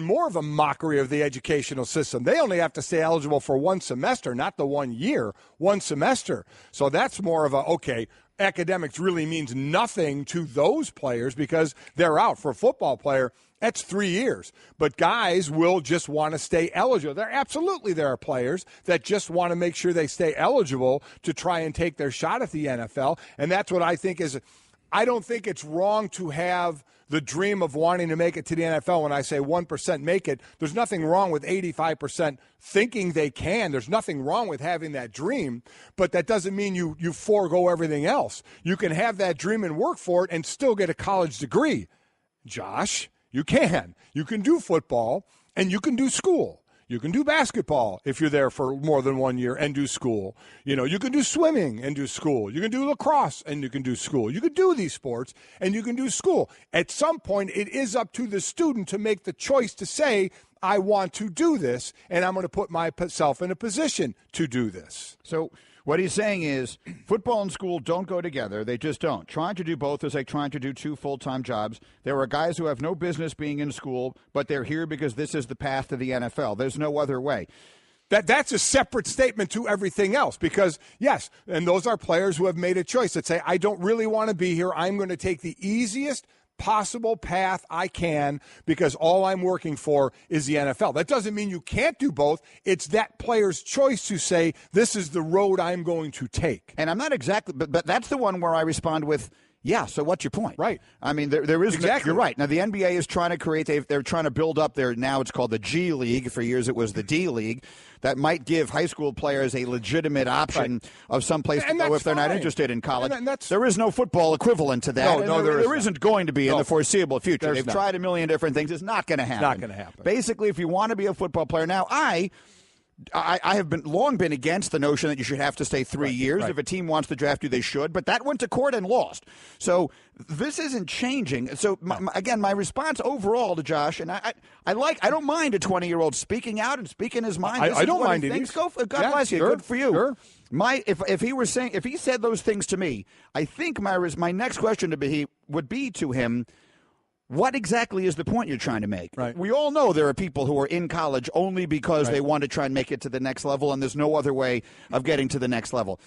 Speaker 5: more of a mockery of the educational system. They only have to stay eligible for one semester, not the 1 year, one semester. So that's more of academics really means nothing to those players because they're out. For a football player, that's 3 years. But guys will just want to stay eligible. There are players that just want to make sure they stay eligible to try and take their shot at the NFL. And that's what I think is, I don't think it's wrong to have the dream of wanting to make it to the NFL. When I say 1% make it, there's nothing wrong with 85% thinking they can. There's nothing wrong with having that dream, but that doesn't mean you forego everything else. You can have that dream and work for it and still get a college degree. Josh, you can. You can do football and you can do school. You can do basketball if you're there for more than 1 year and do school. You can do swimming and do school. You can do lacrosse and you can do school. You can do these sports and you can do school. At some point, it is up to the student to make the choice to say, I want to do this, and I'm going to put myself in a position to do this.
Speaker 4: So what he's saying is football and school don't go together. They just don't. Trying to do both is like trying to do two full-time jobs. There are guys who have no business being in school, but they're here because this is the path to the NFL. There's no other way.
Speaker 5: That's a separate statement to everything else because, yes, and those are players who have made a choice that say, I don't really want to be here. I'm going to take the easiest possible path I can because all I'm working for is the NFL. That doesn't mean you can't do both. It's that player's choice to say, this is the road I'm going to take.
Speaker 4: And I'm not exactly, but that's the one where I respond with, Yeah, so what's your point?
Speaker 5: Right.
Speaker 4: I mean, there is
Speaker 5: exactly.
Speaker 4: You're right. Now the NBA is trying to create. They're trying to build up their. Now it's called the G League. For years it was the D League. That might give high school players a legitimate option of some place to go if they're not interested in college. There is no football equivalent to that.
Speaker 5: No, there
Speaker 4: isn't going to be in the foreseeable future. They've
Speaker 5: not.
Speaker 4: tried a million different things. It's not going to happen.
Speaker 5: Not going to happen.
Speaker 4: Basically, if you want to be a football player now, I have long been against the notion that you should have to stay 3 years. If a team wants to draft you, they should. But that went to court and lost. So this isn't changing. So, again, my response overall to Josh, and I don't mind a 20-year-old speaking out and speaking his mind.
Speaker 5: I don't mind it.
Speaker 4: God bless you.
Speaker 5: Sure,
Speaker 4: good for you.
Speaker 5: Sure.
Speaker 4: If he said those things to me, I think my next question would be to him, what exactly is the point you're trying to make?
Speaker 5: Right.
Speaker 4: We all know there are people who are in college only because they want to try and make it to the next level, and there's no other way of getting to the next level.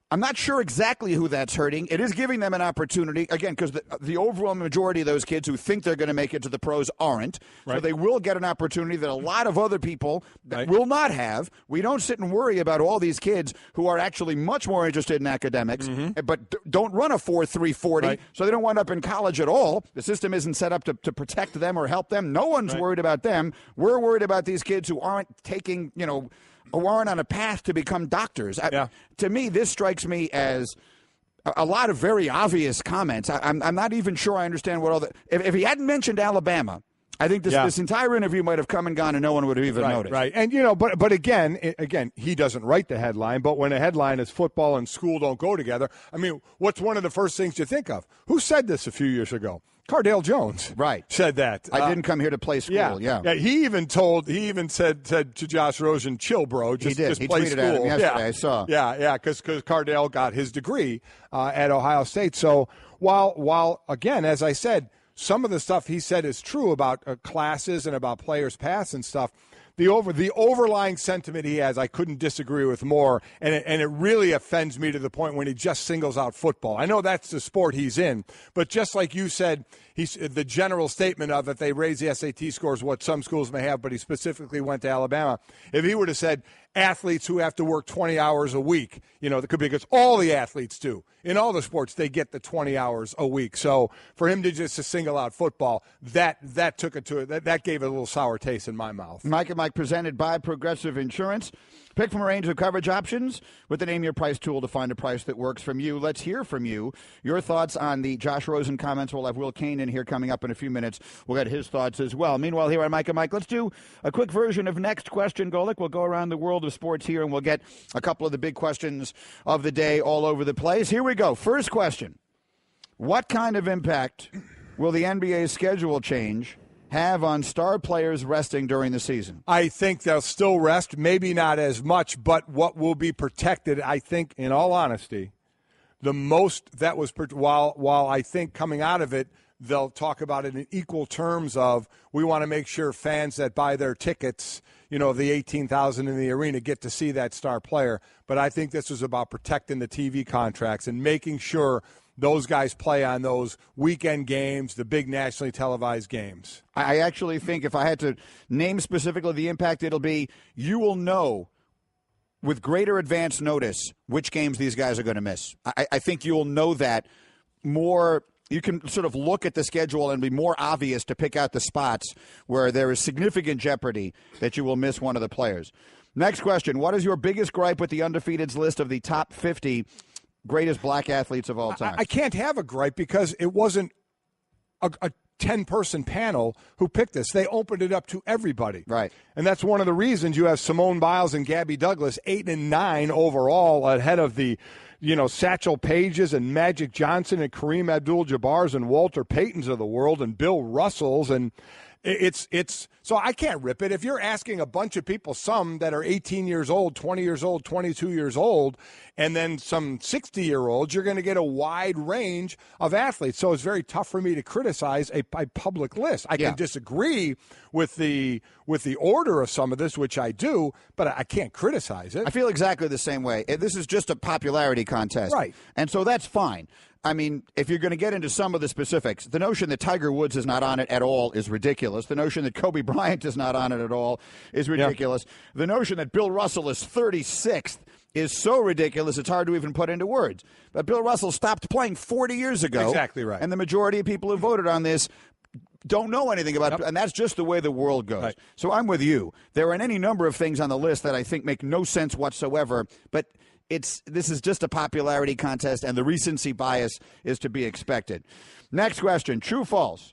Speaker 4: I'm not sure exactly who that's hurting. It is giving them an opportunity, again, because the overwhelming majority of those kids who think they're going to make it to the pros aren't. Right. So they will get an opportunity that a lot of other people will not have. We don't sit and worry about all these kids who are actually much more interested in academics, but don't run a 4.3 40, so they don't wind up in college at all. The system isn't set up to protect them or help them. No one's worried about them. We're worried about these kids who aren't taking, or aren't on a path to become doctors. To me, this strikes me as a lot of very obvious comments. I'm not even sure I understand what all the. If he hadn't mentioned Alabama, I think this entire interview might have come and gone, and no one would have even noticed.
Speaker 5: Right, and but again, he doesn't write the headline. But when a headline is football and school don't go together, I mean, what's one of the first things you think of? Who said this a few years ago? Cardale Jones, said that.
Speaker 4: I didn't come here to play school. Yeah.
Speaker 5: He even said to Josh Rosen, "Chill, bro. Just
Speaker 4: he
Speaker 5: play
Speaker 4: tweeted
Speaker 5: school."
Speaker 4: At him yesterday. I saw.
Speaker 5: Yeah, because Cardale got his degree at Ohio State. So while again, as I said, some of the stuff he said is true about classes and about players' paths and stuff. The overlying sentiment he has, I couldn't disagree with more, and it really offends me to the point when he just singles out football. I know that's the sport he's in, but just like you said, the general statement of if they raise the SAT scores, what some schools may have, but he specifically went to Alabama. If he would have said athletes who have to work 20 hours a week, that could be because all the athletes do. In all the sports, they get the 20 hours a week. So for him to single out football, that gave it a little sour taste in my mouth.
Speaker 4: Mike and Mike presented by Progressive Insurance. Pick from a range of coverage options with the Name Your Price tool to find a price that works from you. Let's hear from you. Your thoughts on the Josh Rosen comments. We'll have Will Kane in here coming up in a few minutes. We'll get his thoughts as well. Meanwhile, here on Mike and Mike, let's do a quick version of Next Question, Golic. We'll go around the world of sports here, and we'll get a couple of the big questions of the day all over the place. Here we go. First question. What kind of impact will the NBA's schedule change have on star players resting during the season?
Speaker 5: I think they'll still rest, maybe not as much, but what will be protected, I think, in all honesty, the most that was, while I think coming out of it, they'll talk about it in equal terms of we want to make sure fans that buy their tickets, the 18,000 in the arena get to see that star player. But I think this is about protecting the TV contracts and making sure those guys play on those weekend games, the big nationally televised games.
Speaker 4: I actually think if I had to name specifically the impact, it'll be you will know with greater advance notice which games these guys are going to miss. I think you'll know that more. You can sort of look at the schedule and be more obvious to pick out the spots where there is significant jeopardy that you will miss one of the players. Next question. What is your biggest gripe with the Undefeated's list of the top 50 greatest black athletes of all time?
Speaker 5: I can't have a gripe because it wasn't a 10-person panel who picked this. They opened it up to everybody.
Speaker 4: Right.
Speaker 5: And that's one of the reasons you have Simone Biles and Gabby Douglas 8 and 9 overall ahead of the Satchel Pages and Magic Johnson and Kareem Abdul-Jabbars and Walter Paytons of the world and Bill Russells. And it's so I can't rip it. If you're asking a bunch of people, some that are 18 years old, 20 years old, 22 years old, and then some 60-year-olds, you're going to get a wide range of athletes. So it's very tough for me to criticize a public list. I can disagree with the order of some of this, which I do, but I can't criticize it.
Speaker 4: I feel exactly the same way. This is just a popularity contest.
Speaker 5: Right.
Speaker 4: And so that's fine. I mean, if you're going to get into some of the specifics, the notion that Tiger Woods is not on it at all is ridiculous. The notion that Kobe Bryant is not on it at all is ridiculous. Yeah. The notion that Bill Russell is 36th is so ridiculous it's hard to even put into words. But Bill Russell stopped playing 40 years ago.
Speaker 5: Exactly right.
Speaker 4: And the majority of people who voted on this don't know anything about it, and that's just the way the world goes. Right. So I'm with you. There are any number of things on the list that I think make no sense whatsoever, but this is just a popularity contest, and the recency bias is to be expected. Next question, true, false?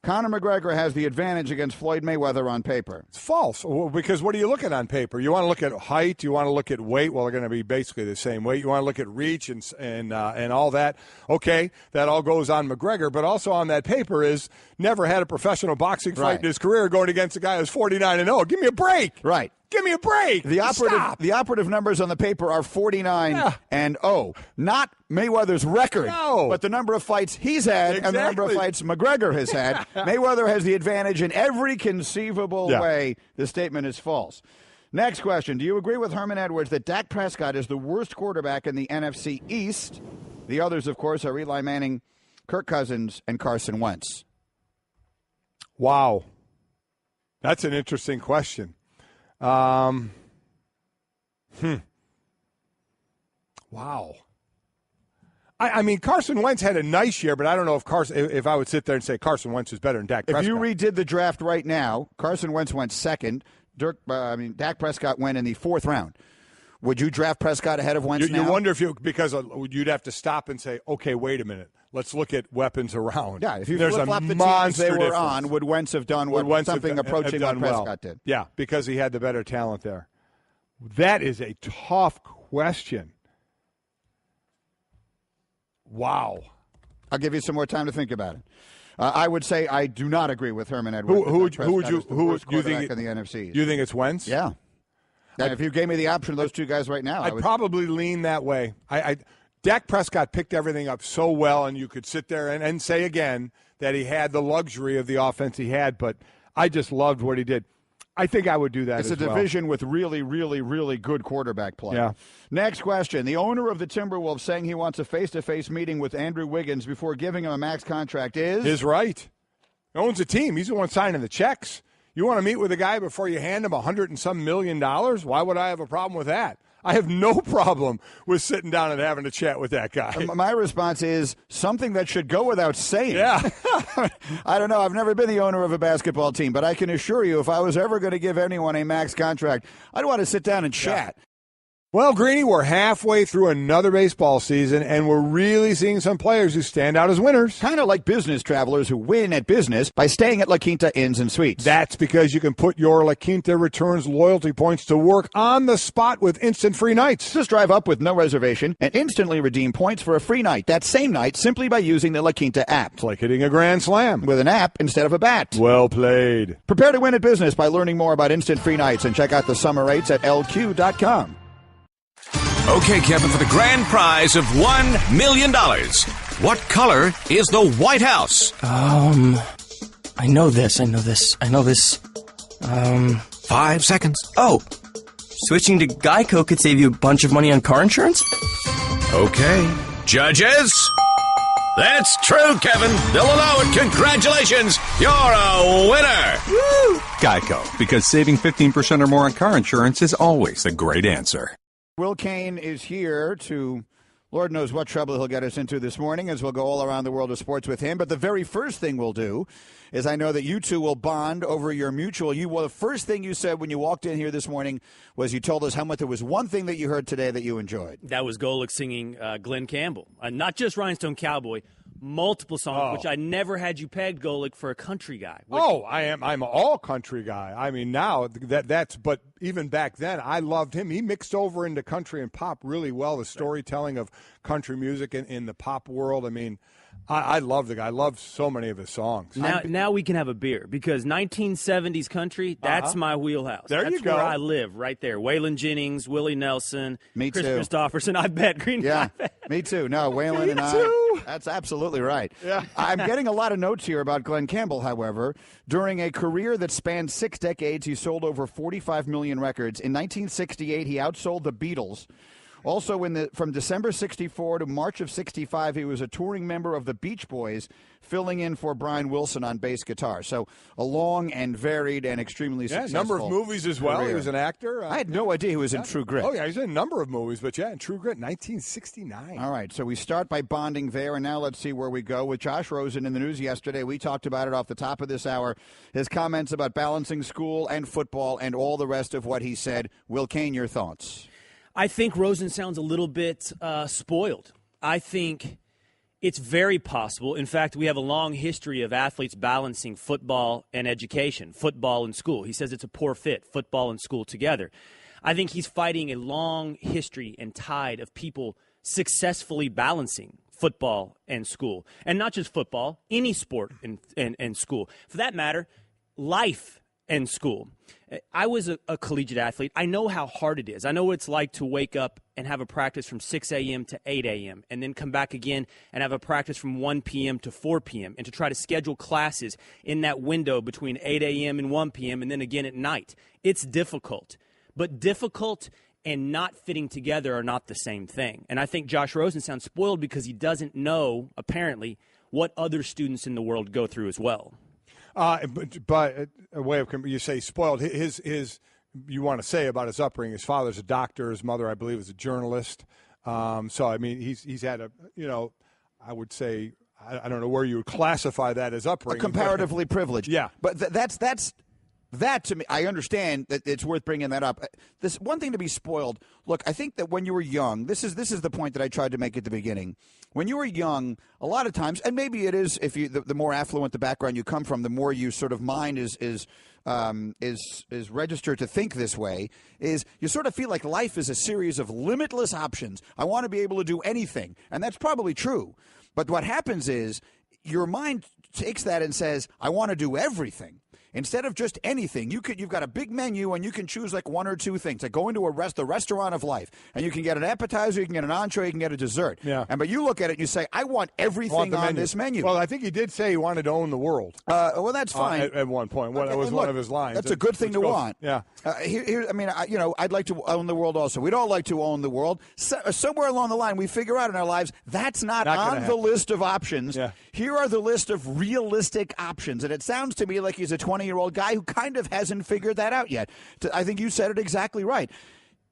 Speaker 4: Conor McGregor has the advantage against Floyd Mayweather on paper.
Speaker 5: It's false, because what are you looking on paper? You want to look at height. You want to look at weight. Well, they're going to be basically the same weight. You want to look at reach and all that. Okay, that all goes on McGregor, but also on that paper is never had a professional boxing fight in his career going against a guy who's 49-0. Give me a break.
Speaker 4: Right.
Speaker 5: Give me a break.
Speaker 4: The operative numbers on the paper are 49 and 0. Not Mayweather's record, but the number of fights he's had and the number of fights McGregor has had. Mayweather has the advantage in every conceivable way. The statement is false. Next question. Do you agree with Herman Edwards that Dak Prescott is the worst quarterback in the NFC East? The others, of course, are Eli Manning, Kirk Cousins, and Carson Wentz.
Speaker 5: Wow. That's an interesting question. Wow. I mean, Carson Wentz had a nice year, but I don't know if I would sit there and say Carson Wentz is better than Dak Prescott.
Speaker 4: If you redid the draft right now, Carson Wentz went second. Dak Prescott went in the fourth round. Would you draft Prescott ahead of Wentz now?
Speaker 5: You wonder because you'd have to stop and say, okay, wait a minute. Let's look at weapons around.
Speaker 4: Yeah, if you flip-flop the teams they were on, would Wentz have done something approaching what Prescott did?
Speaker 5: Yeah, because he had the better talent there. That is a tough question. Wow.
Speaker 4: I'll give you some more time to think about it. I would say I do not agree with Herman Edwards.
Speaker 5: Who would you think
Speaker 4: in the NFC?
Speaker 5: You think it's Wentz?
Speaker 4: Yeah. If you gave me the option of those two guys right now,
Speaker 5: I'd probably lean that way. Dak Prescott picked everything up so well, and you could sit there and say again that he had the luxury of the offense he had, but I just loved what he did. I think I would do that.
Speaker 4: It's a division with really, really, really good quarterback play.
Speaker 5: Yeah.
Speaker 4: Next question. The owner of the Timberwolves saying he wants a face-to-face meeting with Andrew Wiggins before giving him a max contract is?
Speaker 5: His right. He owns a team. He's the one signing the checks. You want to meet with a guy before you hand him $100 and some million? Why would I have a problem with that? I have no problem with sitting down and having a chat with that guy.
Speaker 4: My response is something that should go without saying.
Speaker 5: Yeah.
Speaker 4: I don't know. I've never been the owner of a basketball team, but I can assure you if I was ever going to give anyone a max contract, I'd want to sit down and chat.
Speaker 5: Well, Greeny, we're halfway through another baseball season, and we're really seeing some players who stand out as winners.
Speaker 4: Kind of like business travelers who win at business by staying at La Quinta Inns and Suites.
Speaker 5: That's because you can put your La Quinta Returns loyalty points to work on the spot with instant free nights.
Speaker 4: Just drive up with no reservation and instantly redeem points for a free night that same night simply by using the La Quinta app.
Speaker 5: It's like hitting a grand slam.
Speaker 4: With an app instead of a bat.
Speaker 5: Well played.
Speaker 4: Prepare to win at business by learning more about instant free nights and check out the summer rates at lq.com.
Speaker 8: Okay, Kevin, for the grand prize of $1 million, what color is the White House?
Speaker 9: I know this.
Speaker 8: 5 seconds.
Speaker 9: Oh, switching to Geico could save you a bunch of money on car insurance?
Speaker 8: Okay. Judges? That's true, Kevin. They'll allow it. Congratulations. You're a winner.
Speaker 9: Woo!
Speaker 10: Geico, because saving 15% or more on car insurance is always a great answer.
Speaker 4: Will Kane is here to, Lord knows what trouble he'll get us into this morning as we'll go all around the world of sports with him. But the very first thing we'll do is I know that you two will bond over your mutual. The first thing you said when you walked in here this morning was you told us how much there was one thing that you heard today that you enjoyed.
Speaker 11: That was Golic singing Glenn Campbell. Not just Rhinestone Cowboy. Multiple songs, which I never had you pegged, Golic, for a country guy.
Speaker 5: I'm all country guy. I mean, now but even back then, I loved him. He mixed over into country and pop really well. The storytelling of country music in the pop world. I mean, I love the guy. I love so many of his songs.
Speaker 11: Now we can have a beer because 1970s country, that's my wheelhouse.
Speaker 5: There you go.
Speaker 11: That's where I live, right there. Waylon Jennings, Willie Nelson,
Speaker 4: Chris
Speaker 11: Christopherson. I bet Green.
Speaker 4: Yeah, me too. No, Waylon and I. That's absolutely right.
Speaker 5: Yeah.
Speaker 4: I'm getting a lot of notes here about Glenn Campbell, however. During a career that spanned 6 decades, he sold over 45 million records. In 1968, he outsold the Beatles Also, from December 64 to March of 65, he was a touring member of the Beach Boys, filling in for Brian Wilson on bass guitar. So a long and varied and extremely successful
Speaker 5: number of movies as well.
Speaker 4: career.
Speaker 5: He was an actor.
Speaker 4: I had no idea he was in True Grit.
Speaker 5: Oh, yeah, he's in a number of movies, but in True Grit, 1969.
Speaker 4: All right, so we start by bonding there, and now let's see where we go. With Josh Rosen in the news yesterday, we talked about it off the top of this hour, his comments about balancing school and football and all the rest of what he said. Will Kane, your thoughts?
Speaker 11: I think Rosen sounds a little bit spoiled. I think it's very possible. In fact, we have a long history of athletes balancing football and education, football and school. He says it's a poor fit, football and school together. I think he's fighting a long history and tide of people successfully balancing football and school. And not just football, any sport and school. For that matter, life and school. I was a collegiate athlete. I know how hard it is. I know what it's like to wake up and have a practice from 6 a.m. to 8 a.m. and then come back again and have a practice from 1 p.m. to 4 p.m. and to try to schedule classes in that window between 8 a.m. and 1 p.m. and then again at night. It's difficult. But difficult and not fitting together are not the same thing. And I think Josh Rosen sounds spoiled because he doesn't know, apparently, what other students in the world go through as well.
Speaker 5: But a way of you say spoiled. His you want to say about his upbringing. His father's a doctor. His mother, I believe, is a journalist. So I mean, he's had a I would say I don't know where you would classify that as upbringing.
Speaker 4: Comparatively privileged.
Speaker 5: Yeah,
Speaker 4: but that's that to me. I understand that it's worth bringing that up. This one thing to be spoiled. Look, I think that when you were young, this is the point that I tried to make at the beginning. When you were young, a lot of times, and maybe it is if you the more affluent the background you come from, the more you sort of mind is registered to think this way. Is you sort of feel like life is a series of limitless options. I want to be able to do anything, and that's probably true. But what happens is your mind takes that and says, I want to do everything. Instead of just anything, you've got a big menu and you can choose like one or two things. Like go into the restaurant of life, and you can get an appetizer, you can get an entree, you can get a dessert.
Speaker 5: Yeah.
Speaker 4: But you look at it and you say, I want everything on this menu.
Speaker 5: Well, I think he did say he wanted to own the world.
Speaker 4: Well, that's fine.
Speaker 5: At one point, that was one of his lines.
Speaker 4: That's a good thing to want.
Speaker 5: Yeah.
Speaker 4: I'd like to own the world also. We'd all like to own the world. Somewhere along the line, we figure out in our lives that's not on the list of options.
Speaker 5: Yeah.
Speaker 4: Here are the list of realistic options, and it sounds to me like he's a 20-year-old guy who kind of hasn't figured that out yet. I think you said it exactly right.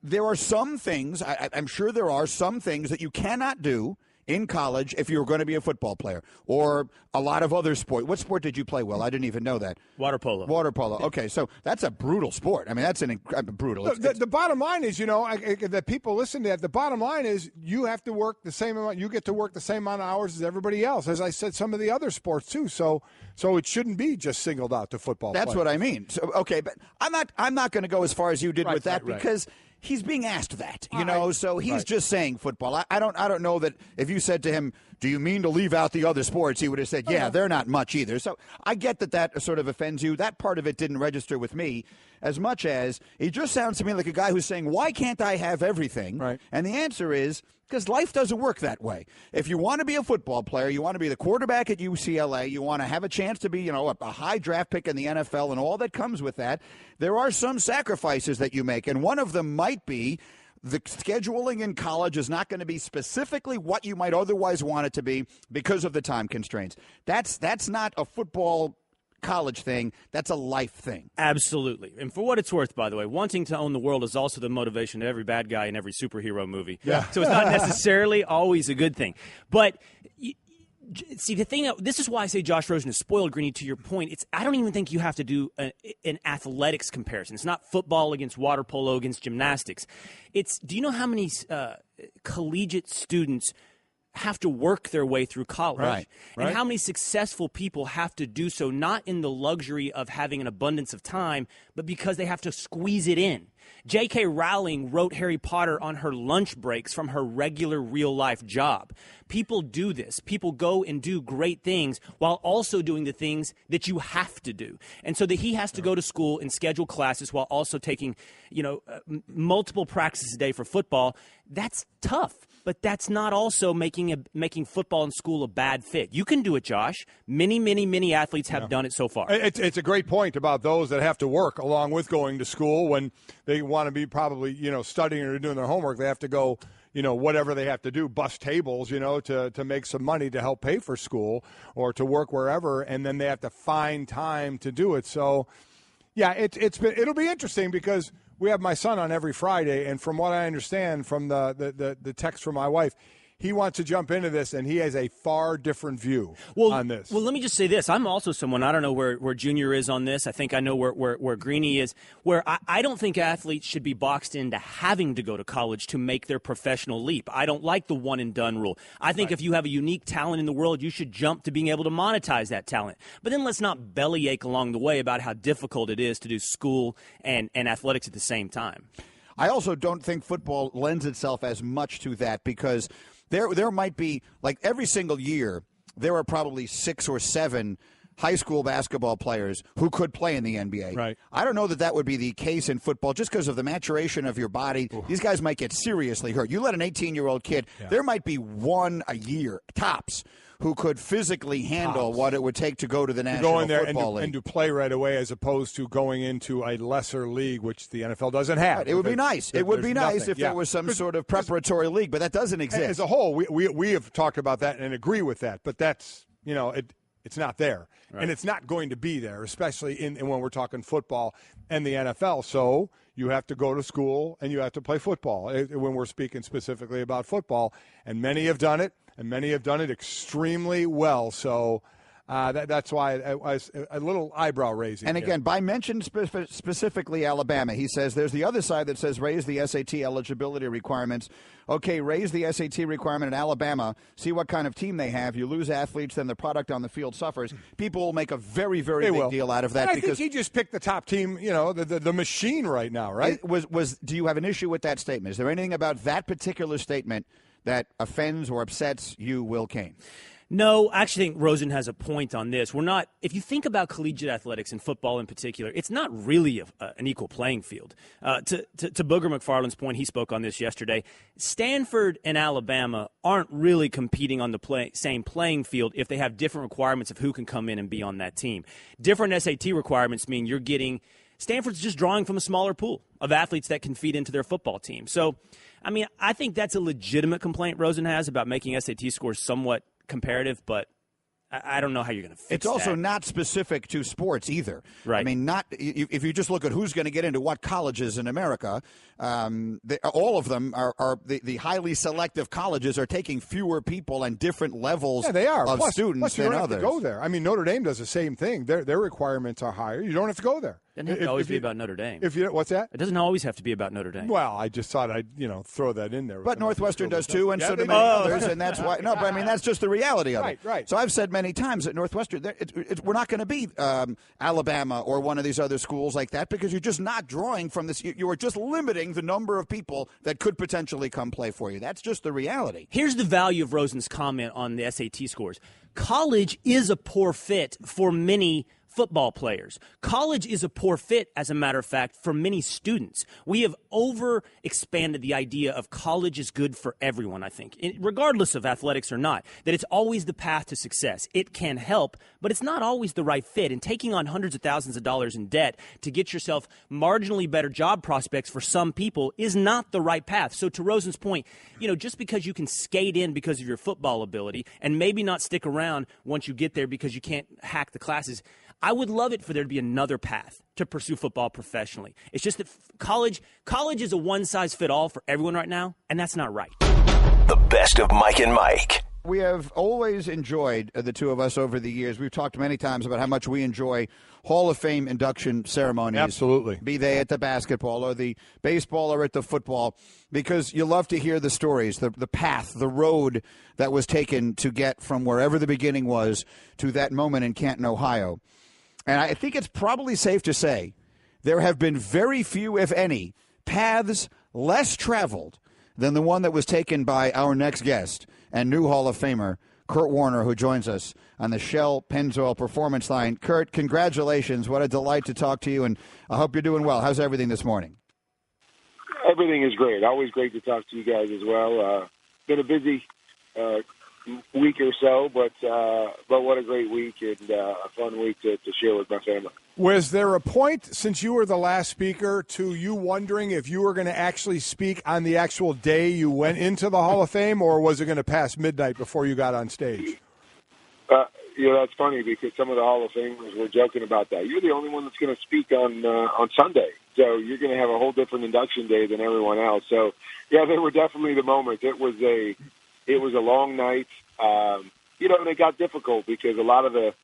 Speaker 4: There are some things, I'm sure there are some things that you cannot do in college if you're going to be a football player or a lot of other sports. What sport did you play, Will? I didn't even know that.
Speaker 11: Water polo.
Speaker 4: Water polo. Okay, so that's a brutal sport. I mean, that's brutal.
Speaker 5: The bottom line is, that people listen to that, the bottom line is you have to work the same amount. You get to work the same amount of hours as everybody else. As I said, some of the other sports too. So it shouldn't be just singled out to football
Speaker 4: That's
Speaker 5: players.
Speaker 4: what I mean. So, okay, but I'm not going to go as far as you did with that because he's being asked that, so he's just saying football. I don't know that if you said to him, do you mean to leave out the other sports? He would have said, yeah, they're not much either. So I get that sort of offends you. That part of it didn't register with me as much as he just sounds to me like a guy who's saying, why can't I have everything?
Speaker 5: Right.
Speaker 4: And the answer is because life doesn't work that way. If you want to be a football player, you want to be the quarterback at UCLA, you want to have a chance to be, a high draft pick in the NFL and all that comes with that, there are some sacrifices that you make. And one of them might be the scheduling in college is not going to be specifically what you might otherwise want it to be because of the time constraints. That's not a football college thing. That's a life thing.
Speaker 11: Absolutely. And for what it's worth, by the way, wanting to own the world is also the motivation to every bad guy in every superhero movie.
Speaker 5: Yeah.
Speaker 11: So it's not necessarily always a good thing. But see, the thing, this is why I say Josh Rosen is spoiled, Greeny, to your point. I don't even think you have to do an athletics comparison. It's not football against water polo against gymnastics. Do you know how many collegiate students have to work their way through college?
Speaker 4: Right.
Speaker 11: And how many successful people have to do so, not in the luxury of having an abundance of time, but because they have to squeeze it in. J.K. Rowling wrote Harry Potter on her lunch breaks from her regular real-life job. People do this. People go and do great things while also doing the things that you have to do. And so that he has to go to school and schedule classes while also taking, multiple practices a day for football. That's tough. But that's not also making football and school a bad fit. You can do it, Josh. Many, many, many athletes have done it so far.
Speaker 5: It's a great point about those that have to work along with going to school when they want to be probably, studying or doing their homework. They have to go, whatever they have to do, bust tables, to make some money to help pay for school or to work wherever, and then they have to find time to do it. So, yeah, it'll be interesting because we have my son on every Friday, and from what I understand from the text from my wife, he wants to jump into this, and he has a far different view on this.
Speaker 11: Well, let me just say this. I'm also someone, I don't know where Junior is on this. I think I know where Greeny is, where I don't think athletes should be boxed into having to go to college to make their professional leap. I don't like the one-and-done rule. I think if you have a unique talent in the world, you should jump to being able to monetize that talent. But then let's not bellyache along the way about how difficult it is to do school and athletics at the same time.
Speaker 4: I also don't think football lends itself as much to that because there might be, like every single year, there are probably 6 or 7 high school basketball players who could play in the NBA.
Speaker 5: Right.
Speaker 4: I don't know that would be the case in football just because of the maturation of your body. Ooh. These guys might get seriously hurt. You let an 18-year-old kid, there might be one a year, tops, who could physically handle what it would take to go to the National Football League.
Speaker 5: And to play right away as opposed to going into a lesser league, which the NFL doesn't have.
Speaker 4: Right. It would be nice. It would be nice if there was some sort of preparatory league, but that doesn't exist.
Speaker 5: As a whole, we have talked about that and agree with that, but that's, it's not there. Right. And it's not going to be there, especially in when we're talking football and the NFL. So you have to go to school and you have to play football when we're speaking specifically about football. And many have done it. And many have done it extremely well. So that's why it was a little eyebrow raising.
Speaker 4: And again, by mention specifically Alabama, he says there's the other side that says raise the SAT eligibility requirements. Okay, raise the SAT requirement in Alabama. See what kind of team they have. You lose athletes, then the product on the field suffers. People will make a very, very big deal out of that.
Speaker 5: I think he just picked the top team, the machine right now, right?
Speaker 4: Do you have an issue with that statement? Is there anything about that particular statement that offends or upsets you, Will Kane?
Speaker 11: No, I actually think Rosen has a point on this. We're not, if you think about collegiate athletics and football in particular, it's not really an equal playing field. To Booger McFarland's point, he spoke on this yesterday. Stanford and Alabama aren't really competing on the same playing field if they have different requirements of who can come in and be on that team. Different SAT requirements mean you're getting Stanford's just drawing from a smaller pool of athletes that can feed into their football team. So, I think that's a legitimate complaint Rosen has about making SAT scores somewhat comparative, but I don't know how you're going to fix it.
Speaker 4: It's also not specific to sports either.
Speaker 11: Right.
Speaker 4: If you just look at who's going to get into what colleges in America, all of them are the highly selective colleges are taking fewer people and different levels
Speaker 5: they are.
Speaker 4: Of students
Speaker 5: plus you
Speaker 4: than
Speaker 5: don't
Speaker 4: others.
Speaker 5: Have to go there. Notre Dame does the same thing. Their requirements are higher. You don't have to go there.
Speaker 11: It doesn't have to always be about Notre Dame.
Speaker 5: What's that?
Speaker 11: It doesn't always have to be about Notre Dame.
Speaker 5: Well, I just thought I'd throw that in there.
Speaker 4: But Northwestern does too, and so do many others, and that's why. No, but that's just the reality of it.
Speaker 5: Right.
Speaker 4: So I've said many times that Northwestern, we're not going to be Alabama or one of these other schools like that because you're just not drawing from this. You are just limiting the number of people that could potentially come play for you. That's just the reality.
Speaker 11: Here's the value of Rosen's comment on the SAT scores. College is a poor fit for many football players. College is a poor fit, as a matter of fact, for many students. We have over-expanded the idea of college is good for everyone, I think, regardless of athletics or not, that it's always the path to success. It can help, but it's not always the right fit. And taking on hundreds of thousands of dollars in debt to get yourself marginally better job prospects for some people is not the right path. So to Rosen's point, just because you can skate in because of your football ability and maybe not stick around once you get there because you can't hack the classes, I would love it for there to be another path to pursue football professionally. It's just that college is a one-size-fit-all for everyone right now, and that's not right.
Speaker 2: The best of Mike and Mike.
Speaker 4: We have always enjoyed, the two of us over the years, we've talked many times about how much we enjoy Hall of Fame induction ceremonies.
Speaker 5: Absolutely.
Speaker 4: Be they at the basketball or the baseball or at the football, because you love to hear the stories, the path, the road that was taken to get from wherever the beginning was to that moment in Canton, Ohio. And I think it's probably safe to say there have been very few, if any, paths less traveled than the one that was taken by our next guest and new Hall of Famer, Kurt Warner, who joins us on the Shell Pennzoil Performance Line. Kurt, congratulations. What a delight to talk to you, and I hope you're doing well. How's everything this morning?
Speaker 12: Everything is great. Always great to talk to you guys as well. Been a busy week or so, but what a great week and a fun week to share with my family.
Speaker 5: Was there a point, since you were the last speaker, to you wondering if you were going to actually speak on the actual day you went into the Hall of Fame, or was it going to pass midnight before you got on stage?
Speaker 12: That's funny because some of the Hall of Famers were joking about that. You're the only one that's going to speak on Sunday, so you're going to have a whole different induction day than everyone else. So, yeah, they were definitely the moments. It was a long night, and it got difficult because a lot of the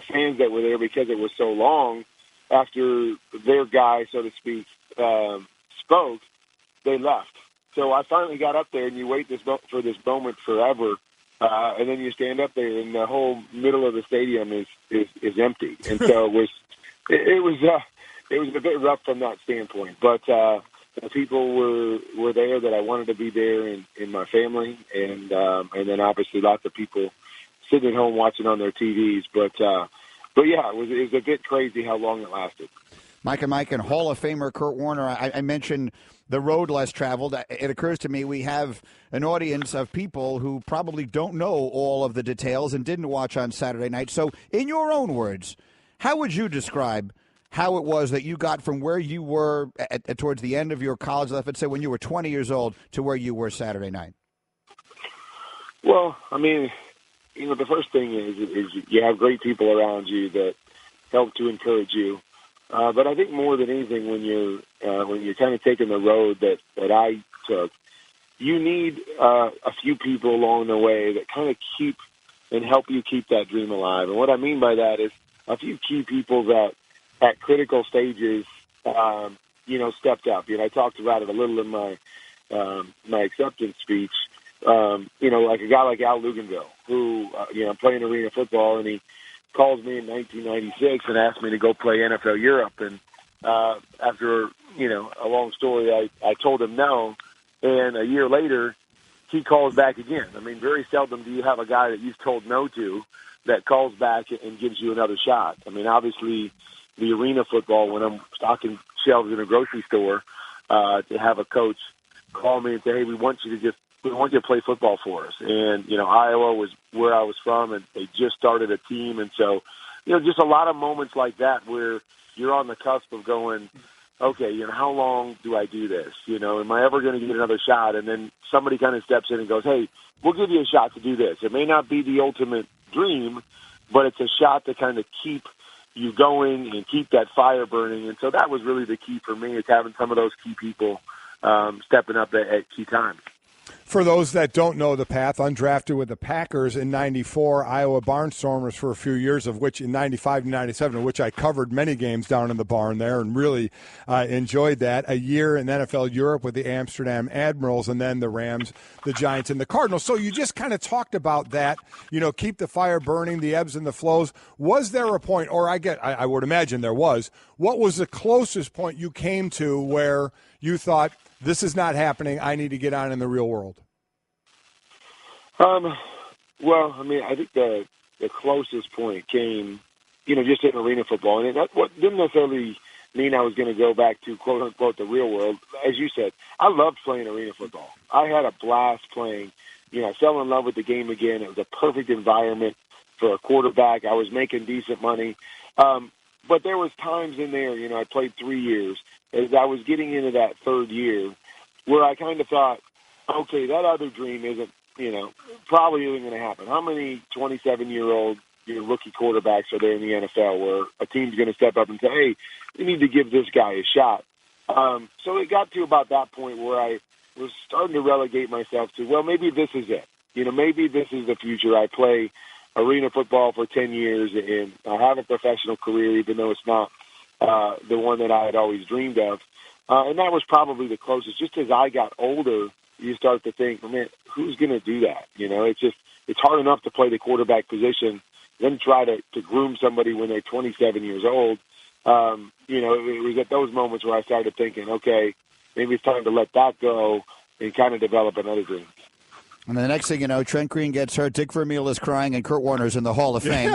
Speaker 12: fans that were there, because it was so long after their guy, so to speak, spoke, they left. So I finally got up there, and you wait for this moment forever. And then you stand up there, and the whole middle of the stadium is empty, and so it was a bit rough from that standpoint. But the people were there that I wanted to be there, in my family, and then obviously lots of people sitting at home watching on their TVs. But yeah, it was a bit crazy how long it lasted.
Speaker 4: Mike and Hall of Famer Kurt Warner, I mentioned the road less traveled. It occurs to me we have an audience of people who probably don't know all of the details and didn't watch on Saturday night. So in your own words, how would you describe how it was that you got from where you were towards the end of your college life, let's say when you were 20 years old, to where you were Saturday night?
Speaker 12: Well, I mean, the first thing is you have great people around you that help to encourage you. But I think more than anything, when you're kind of taking the road that I took, you need a few people along the way that kind of keep and help you keep that dream alive. And what I mean by that is a few key people that at critical stages, stepped up. I talked about it a little in my acceptance speech. Like a guy like Al Luganville, who playing arena football, and he calls me in 1996 and asked me to go play NFL Europe. And after, a long story, I told him no. And a year later, he calls back again. I mean, very seldom do you have a guy that you've told no to that calls back and gives you another shot. I mean, obviously, the arena football, when I'm stocking shelves in a grocery store, to have a coach call me and say, hey, we want you to play football for us. And, Iowa was where I was from, and they just started a team. And so, just a lot of moments like that where you're on the cusp of going, okay, how long do I do this? Am I ever going to get another shot? And then somebody kind of steps in and goes, hey, we'll give you a shot to do this. It may not be the ultimate dream, but it's a shot to kind of keep you going and keep that fire burning. And so that was really the key for me, is having some of those key people stepping up at key times.
Speaker 5: For those that don't know the path, undrafted with the Packers in 94, Iowa Barnstormers for a few years, of which in 95 and 97, of which I covered many games down in the barn there and really enjoyed that. A year in NFL Europe with the Amsterdam Admirals, and then the Rams, the Giants, and the Cardinals. So you just kind of talked about that, keep the fire burning, the ebbs and the flows. Was there a point, or I would imagine there was, what was the closest point you came to where you thought, this is not happening, I need to get on in the real world?
Speaker 12: Well, I mean, I think the closest point came, just in arena football. And that didn't necessarily mean I was going to go back to, quote, unquote, the real world. As you said, I loved playing arena football. I had a blast playing. I fell in love with the game again. It was a perfect environment for a quarterback. I was making decent money. But there was times in there, I played 3 years. As I was getting into that third year, where I kind of thought, okay, that other dream isn't, probably isn't going to happen. How many 27-year-old rookie quarterbacks are there in the NFL where a team's going to step up and say, hey, we need to give this guy a shot? So it got to about that point where I was starting to relegate myself to, well, maybe this is it. Maybe this is the future. I play arena football for 10 years, and I have a professional career, even though it's not the one that I had always dreamed of. And that was probably the closest. Just as I got older, you start to think, man, who's going to do that? It's hard enough to play the quarterback position, then try to groom somebody when they're 27 years old. It was at those moments where I started thinking, okay, maybe it's time to let that go and kind of develop another dream.
Speaker 4: And the next thing you know, Trent Green gets hurt, Dick Vermeil is crying, and Kurt Warner's in the Hall of Fame.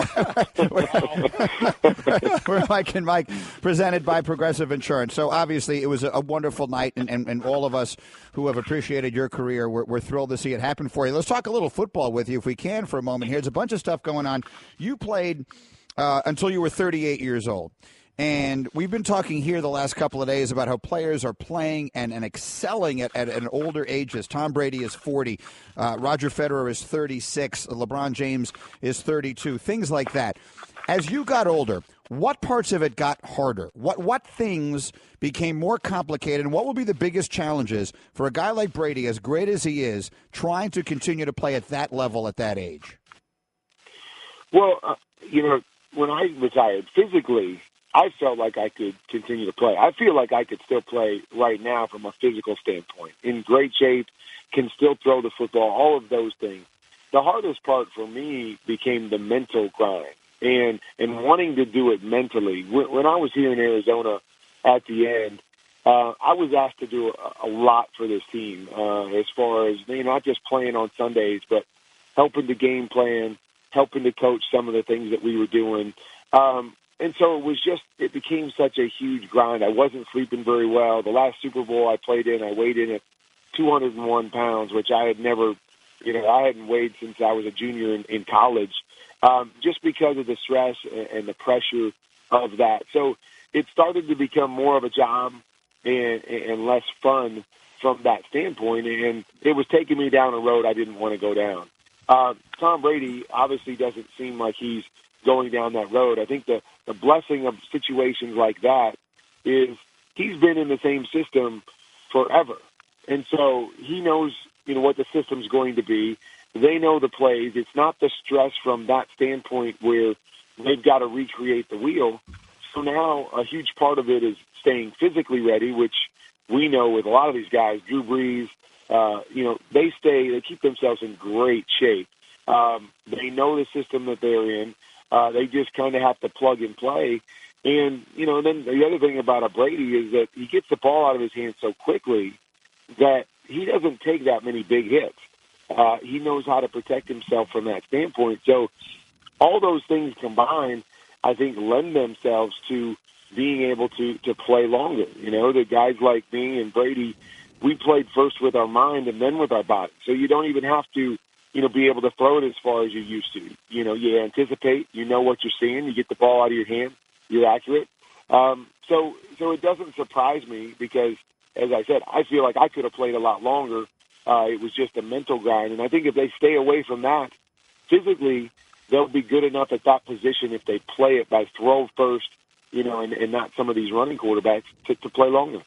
Speaker 4: We're Mike and Mike, presented by Progressive Insurance. So obviously it was a wonderful night, and all of us who have appreciated your career, we're thrilled to see it happen for you. Let's talk a little football with you if we can for a moment here. There's a bunch of stuff going on. You played until you were 38 years old. And we've been talking here the last couple of days about how players are playing and excelling at an older ages. Tom Brady is 40. Roger Federer is 36. LeBron James is 32. Things like that. As you got older, what parts of it got harder? What things became more complicated? And what will be the biggest challenges for a guy like Brady, as great as he is, trying to continue to play at that level at that age?
Speaker 12: Well, when I retired, physically, I felt like I could continue to play. I feel like I could still play right now from a physical standpoint. In great shape, can still throw the football, all of those things. The hardest part for me became the mental grind and wanting to do it mentally. When I was here in Arizona at the end, I was asked to do a lot for this team as far as not just playing on Sundays, but helping the game plan, helping to coach some of the things that we were doing. And so it became such a huge grind. I wasn't sleeping very well. The last Super Bowl I played in, I weighed in at 201 pounds, which I had never, I hadn't weighed since I was a junior in college, just because of the stress and the pressure of that. So it started to become more of a job and less fun from that standpoint, and it was taking me down a road I didn't want to go down. Tom Brady obviously doesn't seem like he's going down that road. I think the blessing of situations like that is he's been in the same system forever. And so he knows, what the system's going to be. They know the plays. It's not the stress from that standpoint where they've got to recreate the wheel. So now a huge part of it is staying physically ready, which we know with a lot of these guys, Drew Brees, they keep themselves in great shape. They know the system that they're in. They just kind of have to plug and play. And, then the other thing about a Brady is that he gets the ball out of his hands so quickly that he doesn't take that many big hits. He knows how to protect himself from that standpoint. So all those things combined, I think, lend themselves to being able to play longer. The guys like me and Brady, we played first with our mind and then with our body. So you don't even have to be able to throw it as far as you used to. You anticipate, what you're seeing, you get the ball out of your hand, you're accurate. So it doesn't surprise me because, as I said, I feel like I could have played a lot longer. It was just a mental grind. And I think if they stay away from that, physically, they'll be good enough at that position if they play it by throw first, and not some of these running quarterbacks to play longer.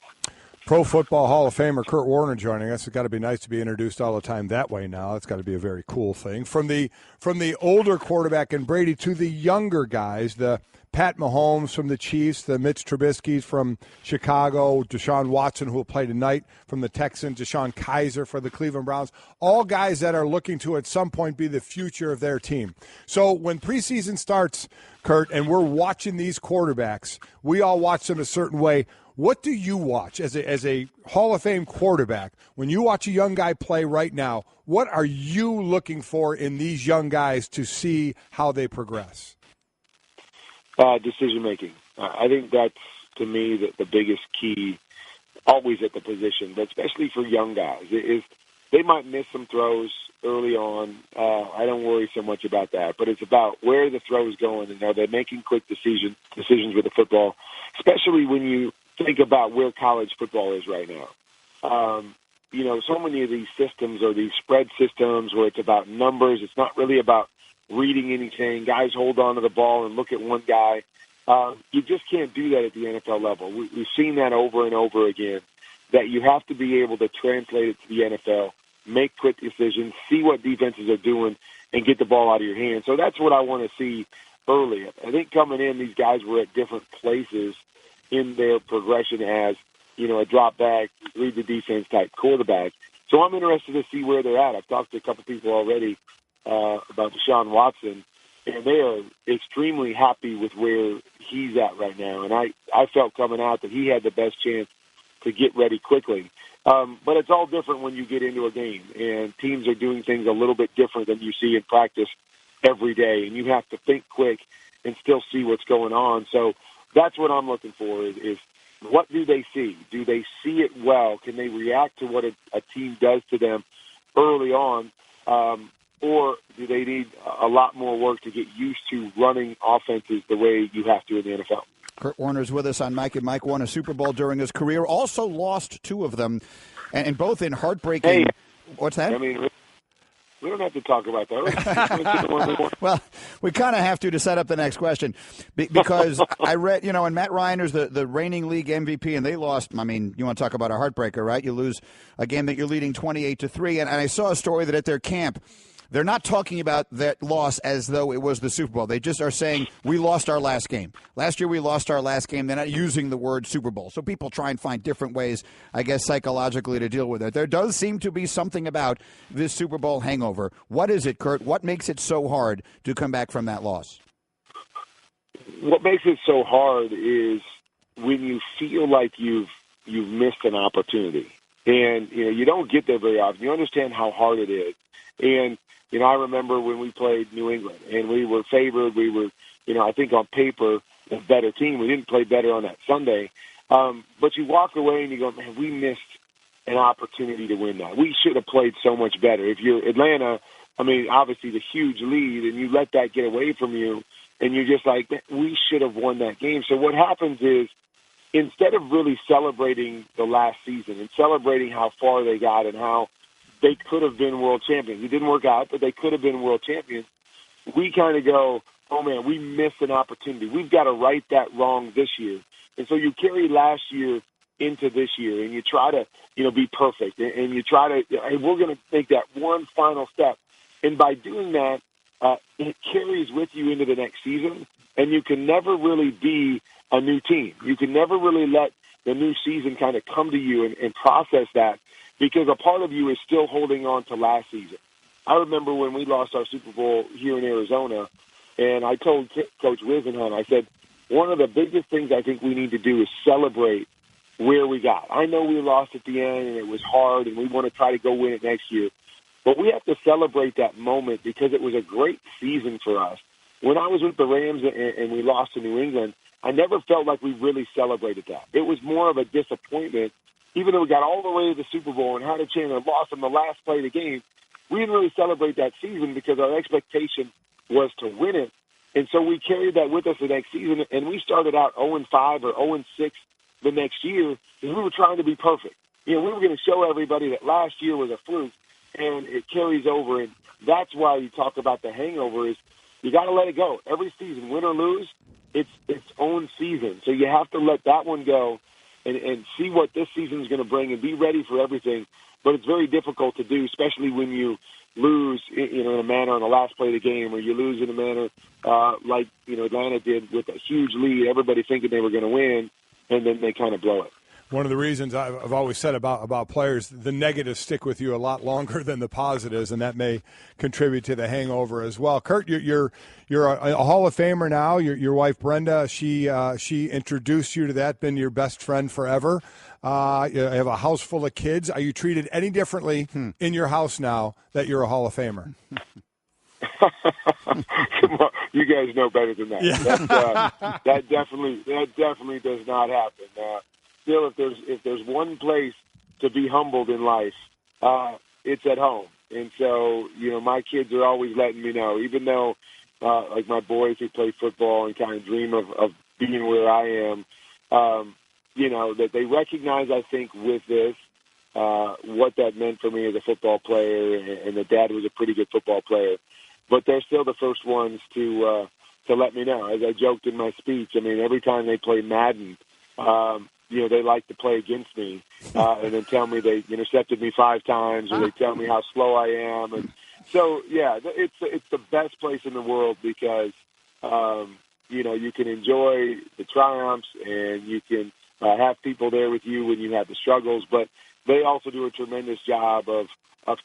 Speaker 5: Pro Football Hall of Famer Kurt Warner joining us. It's got to be nice to be introduced all the time that way now. It's got to be a very cool thing. From the older quarterback and Brady to the younger guys, the Pat Mahomes from the Chiefs, the Mitch Trubisky's from Chicago, Deshaun Watson, who will play tonight from the Texans, Deshaun Kaiser for the Cleveland Browns, all guys that are looking to at some point be the future of their team. So when preseason starts, Kurt, and we're watching these quarterbacks, we all watch them a certain way. What do you watch as a Hall of Fame quarterback? When you watch a young guy play right now, what are you looking for in these young guys to see how they progress?
Speaker 12: Decision-making. I think that's, to me, the biggest key always at the position, but especially for young guys. Is they might miss some throws early on. I don't worry so much about that, but it's about where the throw is going, and are they making quick decisions with the football, especially when you think about where college football is right now. So many of these systems are these spread systems where it's about numbers. It's not really about reading anything. Guys hold on to the ball and look at one guy. You just can't do that at the NFL level. We've seen that over and over again, that you have to be able to translate it to the NFL, make quick decisions, see what defenses are doing, and get the ball out of your hands. So that's what I want to see early. I think coming in, these guys were at different places in their progression as, a drop back, read the defense type quarterback. So I'm interested to see where they're at. I've talked to a couple people already about Deshaun Watson, and they are extremely happy with where he's at right now. And I felt coming out that he had the best chance to get ready quickly. But it's all different when you get into a game, and teams are doing things a little bit different than you see in practice every day, and you have to think quick and still see what's going on. So that's what I'm looking for is what do they see? Do they see it well? Can they react to what a team does to them early on? Or do they need a lot more work to get used to running offenses the way you have to in the NFL?
Speaker 4: Kurt Warner's with us on Mike and Mike. Won a Super Bowl during his career. Also lost 2 of them, and both in heartbreaking.
Speaker 12: Hey,
Speaker 4: what's that?
Speaker 12: I mean, we don't have to talk about that.
Speaker 4: Well, we kind of have to set up the next question because I read, and Matt Reiner's the reigning league MVP, and they lost. I mean, you want to talk about a heartbreaker, right? You lose a game that you're leading 28-3, and I saw a story that at their camp, they're not talking about that loss as though it was the Super Bowl. They just are saying, we lost our last game. Last year we lost our last game. They're not using the word Super Bowl. So people try and find different ways, I guess, psychologically to deal with it. There does seem to be something about this Super Bowl hangover. What is it, Kurt? What makes it so hard to come back from that loss?
Speaker 12: What makes it so hard is when you feel like you've missed an opportunity. And, you don't get there very often. You understand how hard it is. And, I remember when we played New England, and we were favored. We were, I think on paper, a better team. We didn't play better on that Sunday. But you walk away and you go, man, we missed an opportunity to win that. We should have played so much better. If you're Atlanta, I mean, obviously the huge lead, and you let that get away from you, and you're just like, we should have won that game. So what happens is, instead of really celebrating the last season and celebrating how far they got and how they could have been world champions. It didn't work out, but they could have been world champions. We kind of go, oh, man, we missed an opportunity. We've got to right that wrong this year. And so you carry last year into this year, and you try to, be perfect. And you try to, hey, we're going to take that one final step. And by doing that, it carries with you into the next season, and you can never really be a new team. You can never really let the new season kind of come to you and process that, because a part of you is still holding on to last season. I remember when we lost our Super Bowl here in Arizona, and I told Coach Wisenhunt, I said, one of the biggest things I think we need to do is celebrate where we got. I know we lost at the end, and it was hard, and we want to try to go win it next year. But we have to celebrate that moment because it was a great season for us. When I was with the Rams and we lost to New England, I never felt like we really celebrated that. It was more of a disappointment. Even though we got all the way to the Super Bowl and had a chance and lost in the last play of the game, we didn't really celebrate that season because our expectation was to win it. And so we carried that with us the next season, and we started out 0-5 or 0-6 the next year because we were trying to be perfect. We were going to show everybody that last year was a fluke, and it carries over. And that's why you talk about the hangover is you got to let it go. Every season, win or lose, it's its own season. So you have to let that one go and see what this season is going to bring and be ready for everything. But it's very difficult to do, especially when you lose, in a manner on the last play of the game, or you lose in a manner like Atlanta did with a huge lead, everybody thinking they were going to win, and then they kind of blow it.
Speaker 5: One of the reasons I've always said about players, the negatives stick with you a lot longer than the positives, and that may contribute to the hangover as well. Kurt, you're a Hall of Famer now. Your wife Brenda, she introduced you to that. Been your best friend forever. You have a house full of kids. Are you treated any differently in your house now that you're a Hall of Famer?
Speaker 12: Well, you guys know better than that. Yeah. That definitely does not happen. Still, if there's one place to be humbled in life, it's at home. And so, my kids are always letting me know, even though, like my boys who play football and kind of dream of being where I am, that they recognize, I think, with this, what that meant for me as a football player, and that Dad was a pretty good football player. But they're still the first ones to let me know. As I joked in my speech, I mean, every time they play Madden, they like to play against me and then tell me they intercepted me 5 times, or they tell me how slow I am. And so, yeah, it's the best place in the world because, you can enjoy the triumphs and you can have people there with you when you have the struggles. But they also do a tremendous job of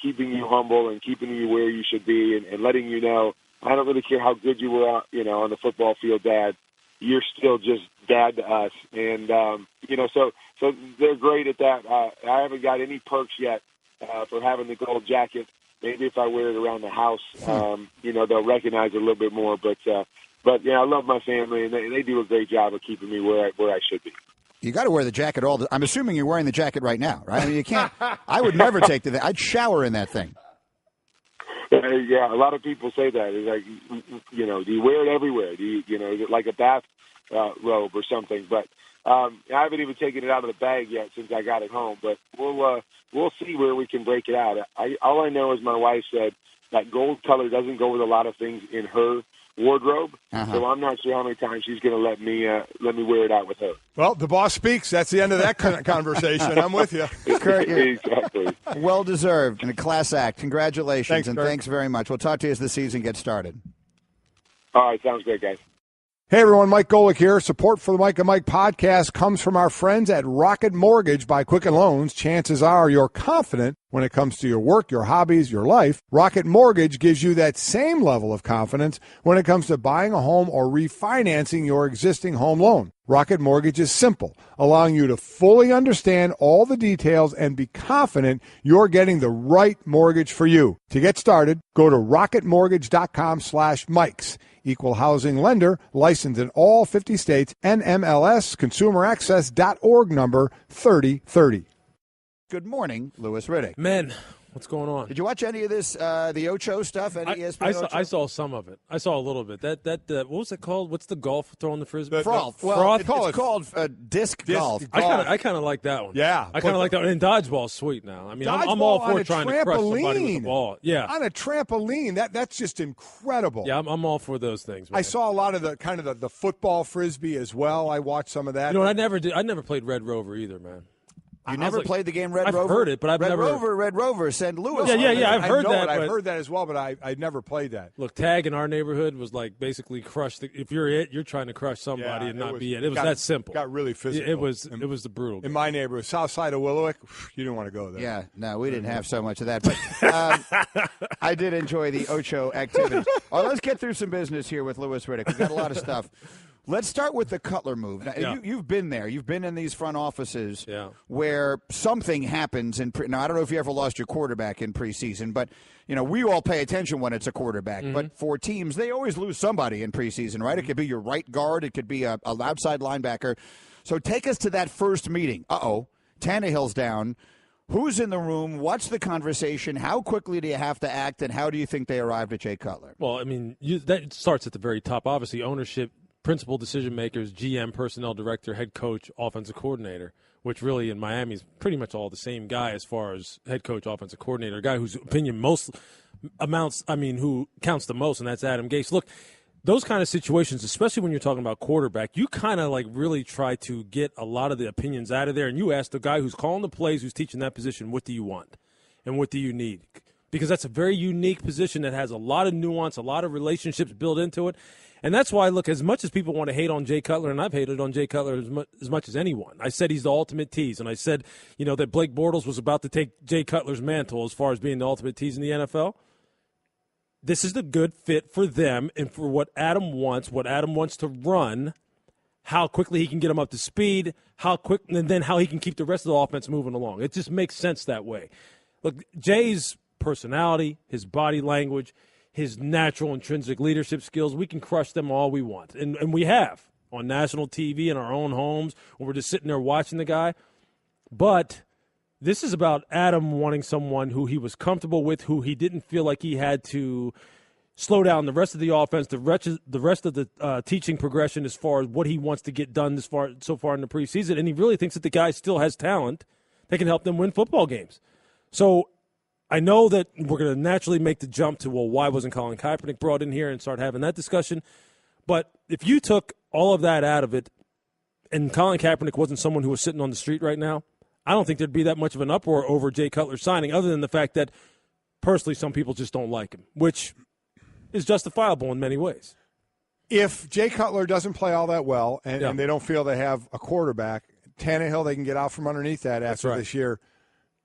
Speaker 12: keeping you humble and keeping you where you should be and letting you know, I don't really care how good you were, on the football field, Dad. You're still just dad to us. And, so they're great at that. I haven't got any perks yet for having the gold jacket. Maybe if I wear it around the house, they'll recognize it a little bit more. But I love my family, and they do a great job of keeping me where I should be.
Speaker 4: You got to wear the jacket I'm assuming you're wearing the jacket right now, right? I mean, you can't. I would never take I'd shower in that thing.
Speaker 12: Yeah, a lot of people say that. It's like, do you wear it everywhere? Do you, is it like a bath robe or something? But I haven't even taken it out of the bag yet since I got it home. But we'll see where we can break it out. All I know is my wife said that gold color doesn't go with a lot of things in her wardrobe, so I'm not sure how many times she's going to let me wear it out with her.
Speaker 5: Well, the boss speaks. That's the end of that conversation. I'm with you.
Speaker 4: Kurt,
Speaker 12: exactly.
Speaker 4: Well deserved and a class act. Congratulations,
Speaker 5: thanks,
Speaker 4: and
Speaker 5: Kurt.
Speaker 4: Thanks very much. We'll talk to you as the season gets started.
Speaker 12: All right, sounds great, guys.
Speaker 5: Hey, everyone, Mike Golic here. Support for the Mike and Mike podcast comes from our friends at Rocket Mortgage by Quicken Loans. Chances are you're confident when it comes to your work, your hobbies, your life. Rocket Mortgage gives you that same level of confidence when it comes to buying a home or refinancing your existing home loan. Rocket Mortgage is simple, allowing you to fully understand all the details and be confident you're getting the right mortgage for you. To get started, go to rocketmortgage.com/Mikes. Equal housing lender, licensed in all 50 states, NMLS, consumeraccess.org number 3030.
Speaker 4: Good morning, Louis Riddick.
Speaker 13: Men, what's going on?
Speaker 4: Did you watch any of this, the Ocho stuff? Any ESPN
Speaker 13: I saw some of it. I saw a little bit. That what was it called? What's the golf throwing the frisbee?
Speaker 4: Froth.
Speaker 13: Froth.
Speaker 4: It's called disc golf.
Speaker 13: I kind of like that one.
Speaker 5: Yeah.
Speaker 13: I kind of like that one. And dodgeball's sweet now. I mean, I'm all for trying to crush somebody with the ball. Yeah.
Speaker 5: On a trampoline. That's just incredible.
Speaker 13: Yeah, I'm all for those things, man.
Speaker 5: I saw a lot of the football frisbee as well. I watched some of that.
Speaker 13: You know what I never did? I never played Red Rover either, man.
Speaker 4: You never played the game Red Rover?
Speaker 13: I've heard it, but I've never.
Speaker 4: Red Rover, St. Louis.
Speaker 13: Yeah, I've heard that.
Speaker 5: I've heard that as well, but I never played that.
Speaker 13: Look, tag in our neighborhood was like basically crush. If you're you're trying to crush somebody and not be it. It was that simple.
Speaker 5: Got really physical.
Speaker 13: It was the brutal.
Speaker 5: In my neighborhood, south side of Willowick, you didn't want to go there.
Speaker 4: Yeah, no, we didn't have so much of that. But I did enjoy the Ocho activity. All right, let's get through some business here with Louis Riddick. We've got a lot of stuff. Let's start with the Cutler move. Now, you've been there. You've been in these front offices where something happens. Now, I don't know if you ever lost your quarterback in preseason, but, we all pay attention when it's a quarterback. Mm-hmm. But for teams, they always lose somebody in preseason, right? It could be your right guard. It could be a outside linebacker. So take us to that first meeting. Tannehill's down. Who's in the room? What's the conversation? How quickly do you have to act, and how do you think they arrived at Jay Cutler?
Speaker 13: Well, I mean, that starts at the very top. Obviously, ownership, principal decision makers, GM, personnel director, head coach, offensive coordinator, which really in Miami is pretty much all the same guy as far as head coach, offensive coordinator, a guy whose opinion who counts the most, and that's Adam Gase. Look, those kind of situations, especially when you're talking about quarterback, you kind of like really try to get a lot of the opinions out of there, and you ask the guy who's calling the plays, who's teaching that position, what do you want and what do you need? Because that's a very unique position that has a lot of nuance, a lot of relationships built into it. And that's why, look, as much as people want to hate on Jay Cutler, and I've hated on Jay Cutler as much as anyone, I said he's the ultimate tease. And I said, that Blake Bortles was about to take Jay Cutler's mantle as far as being the ultimate tease in the NFL. This is the good fit for them and for what Adam wants to run, how quickly he can get him up to speed, and then how he can keep the rest of the offense moving along. It just makes sense that way. Look, Jay's personality, his body language, his natural intrinsic leadership skills, we can crush them all we want. And we have on national TV in our own homes when we're just sitting there watching the guy. But this is about Adam wanting someone who he was comfortable with, who he didn't feel like he had to slow down the rest of the offense, the rest of the teaching progression as far as what he wants to get done so far in the preseason. And he really thinks that the guy still has talent that can help them win football games. So I know that we're going to naturally make the jump to, why wasn't Colin Kaepernick brought in here and start having that discussion? But if you took all of that out of it and Colin Kaepernick wasn't someone who was sitting on the street right now, I don't think there'd be that much of an uproar over Jay Cutler signing, other than the fact that personally some people just don't like him, which is justifiable in many ways.
Speaker 5: If Jay Cutler doesn't play all that well and they don't feel they have a quarterback, Tannehill, they can get out from underneath that after this year.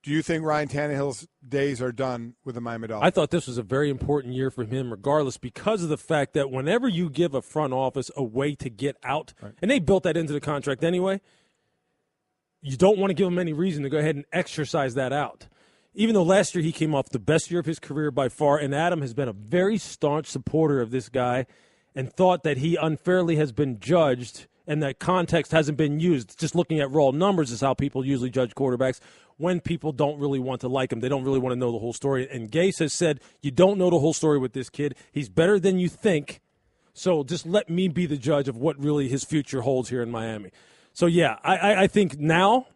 Speaker 5: Do you think Ryan Tannehill's days are done with the Miami Dolphins?
Speaker 13: I thought this was a very important year for him regardless because of the fact that whenever you give a front office a way to get out, right, and they built that into the contract anyway, you don't want to give him any reason to go ahead and exercise that out. Even though last year he came off the best year of his career by far, and Adam has been a very staunch supporter of this guy and thought that he unfairly has been judged and that context hasn't been used. Just looking at raw numbers is how people usually judge quarterbacks when people don't really want to like him. They don't really want to know the whole story. And Gase has said, you don't know the whole story with this kid. He's better than you think. So just let me be the judge of what really his future holds here in Miami. So, yeah, I think now,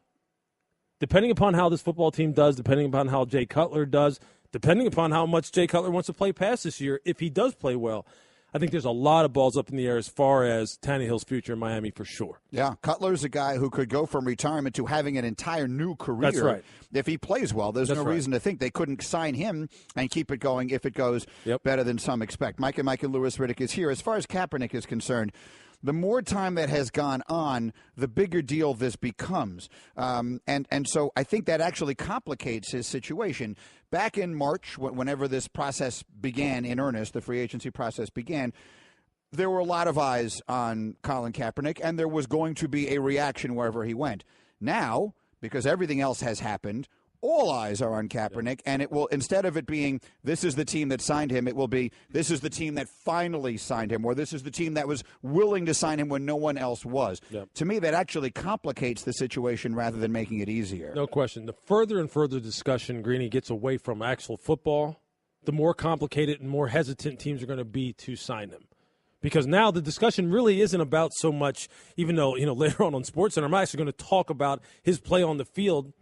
Speaker 13: depending upon how this football team does, depending upon how Jay Cutler does, depending upon how much Jay Cutler wants to play pass this year, if he does play well, I think there's a lot of balls up in the air as far as Tannehill's future in Miami for sure.
Speaker 4: Yeah, Cutler's a guy who could go from retirement to having an entire new career.
Speaker 13: That's right.
Speaker 4: If he plays well, there's no reason to think they couldn't sign him and keep it going if it goes better than some expect. Mike and Lewis Riddick is here. As far as Kaepernick is concerned, the more time that has gone on, the bigger deal this becomes. And so I think that actually complicates his situation. Back in March, whenever this process began in earnest, the free agency process began, there were a lot of eyes on Colin Kaepernick, and there was going to be a reaction wherever he went. Now, because everything else has happened, all eyes are on Kaepernick, and it will, instead of it being this is the team that signed him, it will be this is the team that finally signed him, or this is the team that was willing to sign him when no one else was. Yep. To me, that actually complicates the situation rather than making it easier.
Speaker 13: No question. The further and further discussion Greeny gets away from actual football, the more complicated and more hesitant teams are going to be to sign him. Because now the discussion really isn't about so much, even though, later on SportsCenter, I'm actually going to talk about his play on the field.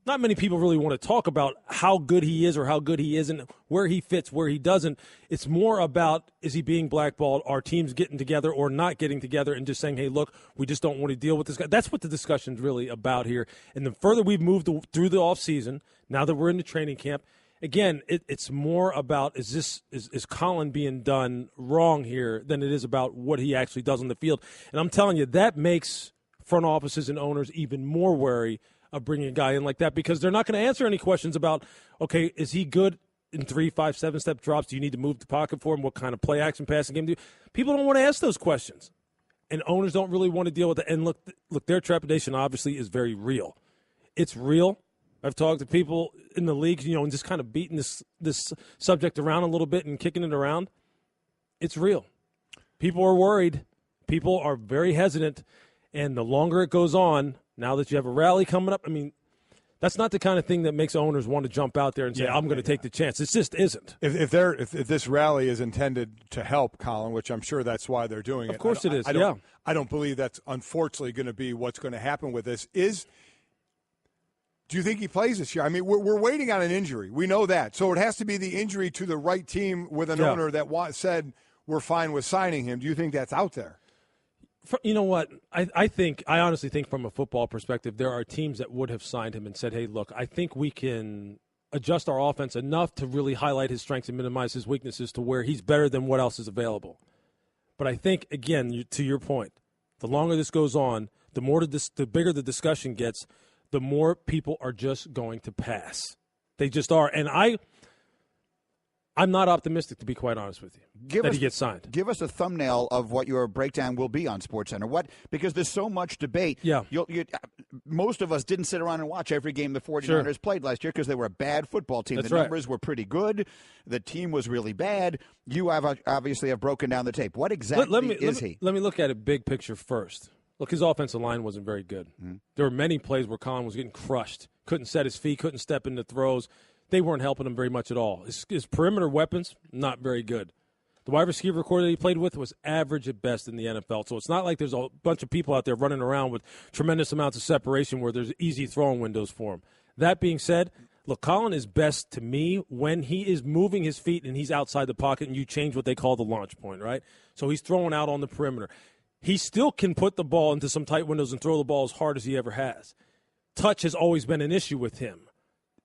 Speaker 13: Not many people really want to talk about how good he is or how good he isn't, where he fits, where he doesn't. It's more about, is he being blackballed? Are teams getting together or not getting together and just saying, hey, look, we just don't want to deal with this guy? That's what the discussion's really about here. And the further we've moved through the offseason, now that we're in the training camp, again, it's more about is Colin being done wrong here than it is about what he actually does on the field. And I'm telling you, that makes front offices and owners even more wary of bringing a guy in like that because they're not going to answer any questions about, okay, is he good in 3, 5, 7-step drops? Do you need to move the pocket for him? What kind of play action passing game do you? People don't want to ask those questions. And owners don't really want to deal with it. And look, their trepidation obviously is very real. It's real. I've talked to people in the league, and just kind of beating this subject around a little bit and kicking it around. It's real. People are worried. People are very hesitant. And the longer it goes on, now that you have a rally coming up, that's not the kind of thing that makes owners want to jump out there and say, I'm going to take the chance. It just isn't.
Speaker 5: If this rally is intended to help Colin, which I'm sure that's why they're doing it.
Speaker 13: Of course it is,
Speaker 5: I don't believe that's unfortunately going to be what's going to happen with this. Do you think he plays this year? We're waiting on an injury. We know that. So it has to be the injury to the right team with an owner that said we're fine with signing him. Do you think that's out there?
Speaker 13: You know what? I honestly think from a football perspective, there are teams that would have signed him and said, hey, look, I think we can adjust our offense enough to really highlight his strengths and minimize his weaknesses to where he's better than what else is available. But I think, again, to your point, the longer this goes on, the bigger the discussion gets, the more people are just going to pass. They just are. And I'm not optimistic, to be quite honest with you, that he gets signed.
Speaker 4: Give us a thumbnail of what your breakdown will be on SportsCenter. Because there's so much debate.
Speaker 13: Yeah.
Speaker 4: Most of us didn't sit around and watch every game the 49ers played last year because they were a bad football team.
Speaker 13: That's
Speaker 4: the numbers were pretty good. The team was really bad. You obviously have broken down the tape. What exactly is he?
Speaker 13: Let me look at it big picture first. Look, his offensive line wasn't very good. Mm-hmm. There were many plays where Colin was getting crushed. Couldn't set his feet, couldn't step into throws. They weren't helping him very much at all. His perimeter weapons, not very good. The wide receiver core that he played with was average at best in the NFL. So it's not like there's a bunch of people out there running around with tremendous amounts of separation where there's easy throwing windows for him. That being said, look, Colin is best to me when he is moving his feet and he's outside the pocket and you change what they call the launch point, right? So he's throwing out on the perimeter. He still can put the ball into some tight windows and throw the ball as hard as he ever has. Touch has always been an issue with him.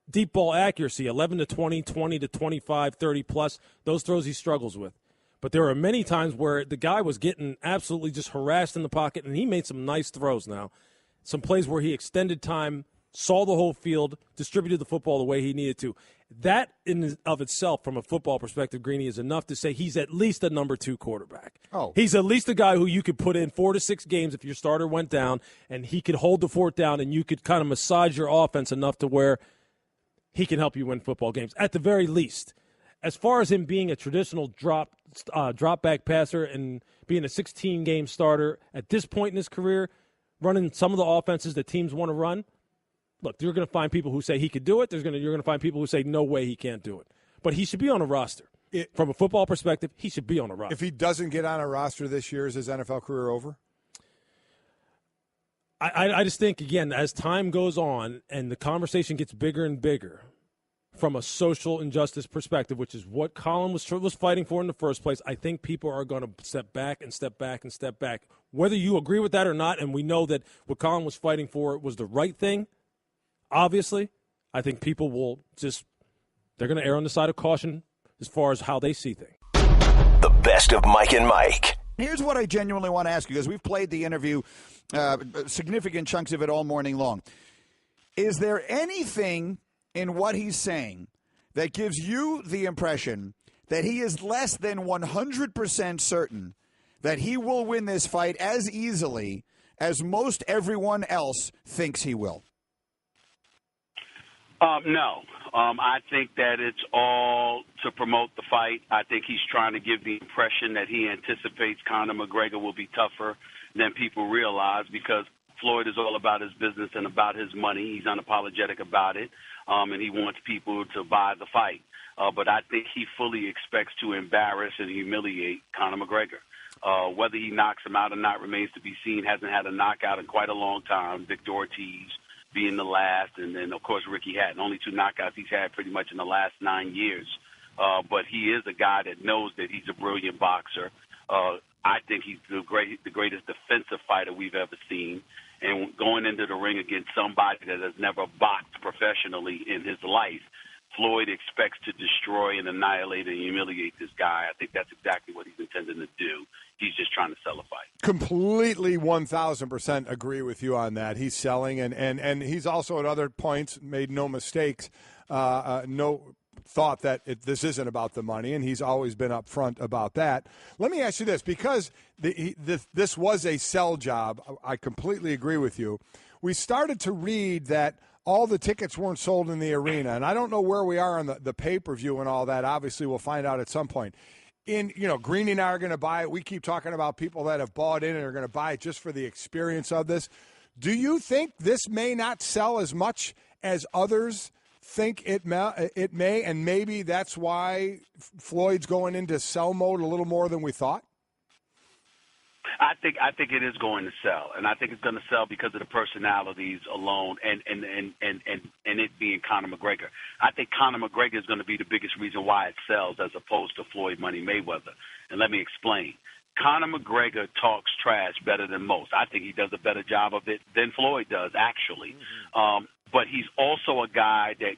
Speaker 13: Deep ball accuracy, 11 to 20, 20 to 25, 30 plus, those throws he struggles with. But there are many times where the guy was getting absolutely just harassed in the pocket, and he made some nice throws now. Some plays where he extended time, saw the whole field, distributed the football the way he needed to. That in of itself, from a football perspective, Greeny, is enough to say he's at least a number 2 quarterback.
Speaker 5: Oh.
Speaker 13: He's at least a guy who you could put in 4 to 6 games if your starter went down, and he could hold the fort down, and you could kind of massage your offense enough to where he can help you win football games, at the very least. As far as him being a traditional drop back passer and being a 16-game starter at this point in his career, running some of the offenses that teams want to run, look, you're going to find people who say he could do it. You're going to find people who say no way he can't do it. But he should be on a roster. From a football perspective, he should be on a roster.
Speaker 5: If he doesn't get on a roster this year, is his NFL career over?
Speaker 13: I just think, again, as time goes on and the conversation gets bigger and bigger from a social injustice perspective, which is what Colin was fighting for in the first place, I think people are going to step back and step back and step back. Whether you agree with that or not, and we know that what Colin was fighting for was the right thing, obviously, I think people will they're going to err on the side of caution as far as how they see things.
Speaker 2: The best of Mike and Mike.
Speaker 4: Here's what I genuinely want to ask you, because we've played the interview, significant chunks of it all morning long. Is there anything in what he's saying that gives you the impression that he is less than 100% certain that he will win this fight as easily as most everyone else thinks he will?
Speaker 14: No. I think that it's all to promote the fight. I think he's trying to give the impression that he anticipates Conor McGregor will be tougher than people realize, because Floyd is all about his business and about his money. He's unapologetic about it, and he wants people to buy the fight. But I think he fully expects to embarrass and humiliate Conor McGregor. Whether he knocks him out or not remains to be seen. Hasn't had a knockout in quite a long time. Victor Ortiz being the last, and then, of course, Ricky Hatton. Only 2 knockouts he's had pretty much in the last 9 years. But he is a guy that knows that he's a brilliant boxer. I think he's the greatest defensive fighter we've ever seen. And going into the ring against somebody that has never boxed professionally in his life, Floyd expects to destroy and annihilate and humiliate this guy. I think that's exactly what he's intending to do. He's just trying to sell a fight.
Speaker 5: Completely 1,000% agree with you on that. He's selling, and he's also at other points made no mistakes, no thought that this isn't about the money, and he's always been upfront about that. Let me ask you this, because this was a sell job, I completely agree with you. We started to read that all the tickets weren't sold in the arena, and I don't know where we are on the pay-per-view and all that. Obviously, we'll find out at some point. Greeny and I are going to buy it. We keep talking about people that have bought in and are going to buy it just for the experience of this. Do you think this may not sell as much as others think it may, and maybe that's why Floyd's going into sell mode a little more than we thought?
Speaker 14: I think it is going to sell, and I think it's going to sell because of the personalities alone, and it being Conor McGregor. I think Conor McGregor is going to be the biggest reason why it sells, as opposed to Floyd Money Mayweather. And let me explain. Conor McGregor talks trash better than most. I think he does a better job of it than Floyd does, actually. But he's also a guy that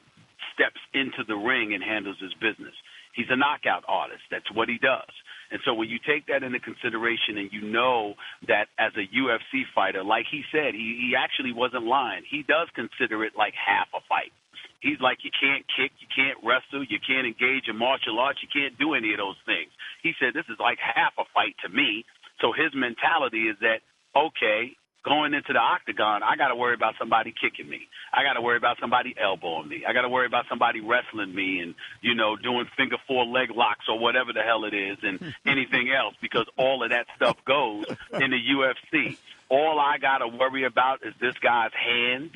Speaker 14: steps into the ring and handles his business. He's a knockout artist. That's what he does. And so when you take that into consideration, and you know that as a UFC fighter, like he said, he actually wasn't lying. He does consider it like half a fight. He's like, you can't kick, you can't wrestle, you can't engage in martial arts, you can't do any of those things. He said, this is like half a fight to me. So his mentality is that, okay, going into the octagon, I got to worry about somebody kicking me. I got to worry about somebody elbowing me. I got to worry about somebody wrestling me and, doing finger 4 leg locks or whatever the hell it is, and anything else, because all of that stuff goes in the UFC. All I got to worry about is this guy's hands,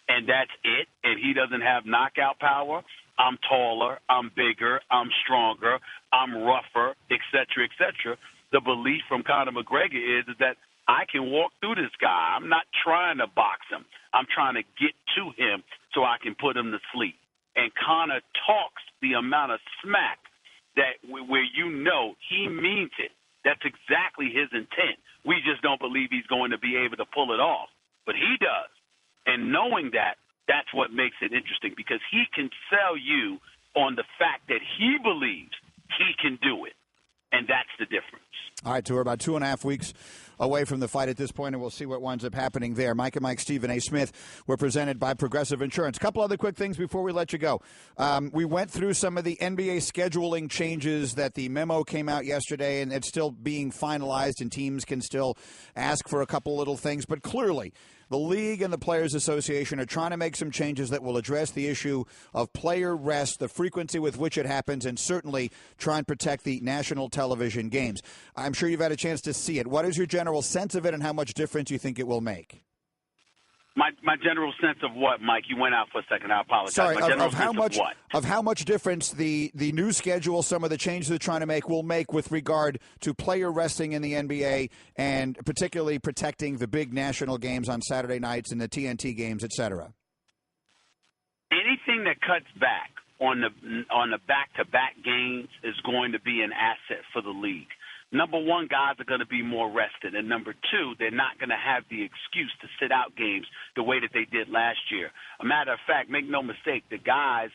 Speaker 14: and that's it, and he doesn't have knockout power. I'm taller, I'm bigger, I'm stronger, I'm rougher, et cetera, et cetera. The belief from Conor McGregor is that I can walk through this guy. I'm not trying to box him. I'm trying to get to him so I can put him to sleep. And Conor talks the amount of smack that where he means it. That's exactly his intent. We just don't believe he's going to be able to pull it off. But he does. And knowing that, that's what makes it interesting, because he can sell you on the fact that he believes he can do it. And that's the difference.
Speaker 4: All right, to about 2.5 weeks away from the fight at this point, and we'll see what winds up happening there. Mike and Mike, Stephen A. Smith were presented by Progressive Insurance. A couple other quick things before we let you go. We went through some of the NBA scheduling changes that the memo came out yesterday, and it's still being finalized, and teams can still ask for a couple little things. But clearly, the league and the Players Association are trying to make some changes that will address the issue of player rest, the frequency with which it happens, and certainly try and protect the national television games. I'm sure you've had a chance to see it. What is your general sense of it, and how much difference you think it will make?
Speaker 14: My general sense of what, Mike? You went out for a second. I apologize.
Speaker 4: Sorry,
Speaker 14: of
Speaker 4: how much difference the new schedule, some of the changes they're trying to make, will make with regard to player resting in the NBA and particularly protecting the big national games on Saturday nights and the TNT games, et cetera.
Speaker 14: Anything that cuts back on the back-to-back games is going to be an asset for the league. Number one, guys are going to be more rested. And number two, they're not going to have the excuse to sit out games the way that they did last year. A matter of fact, make no mistake, the guys,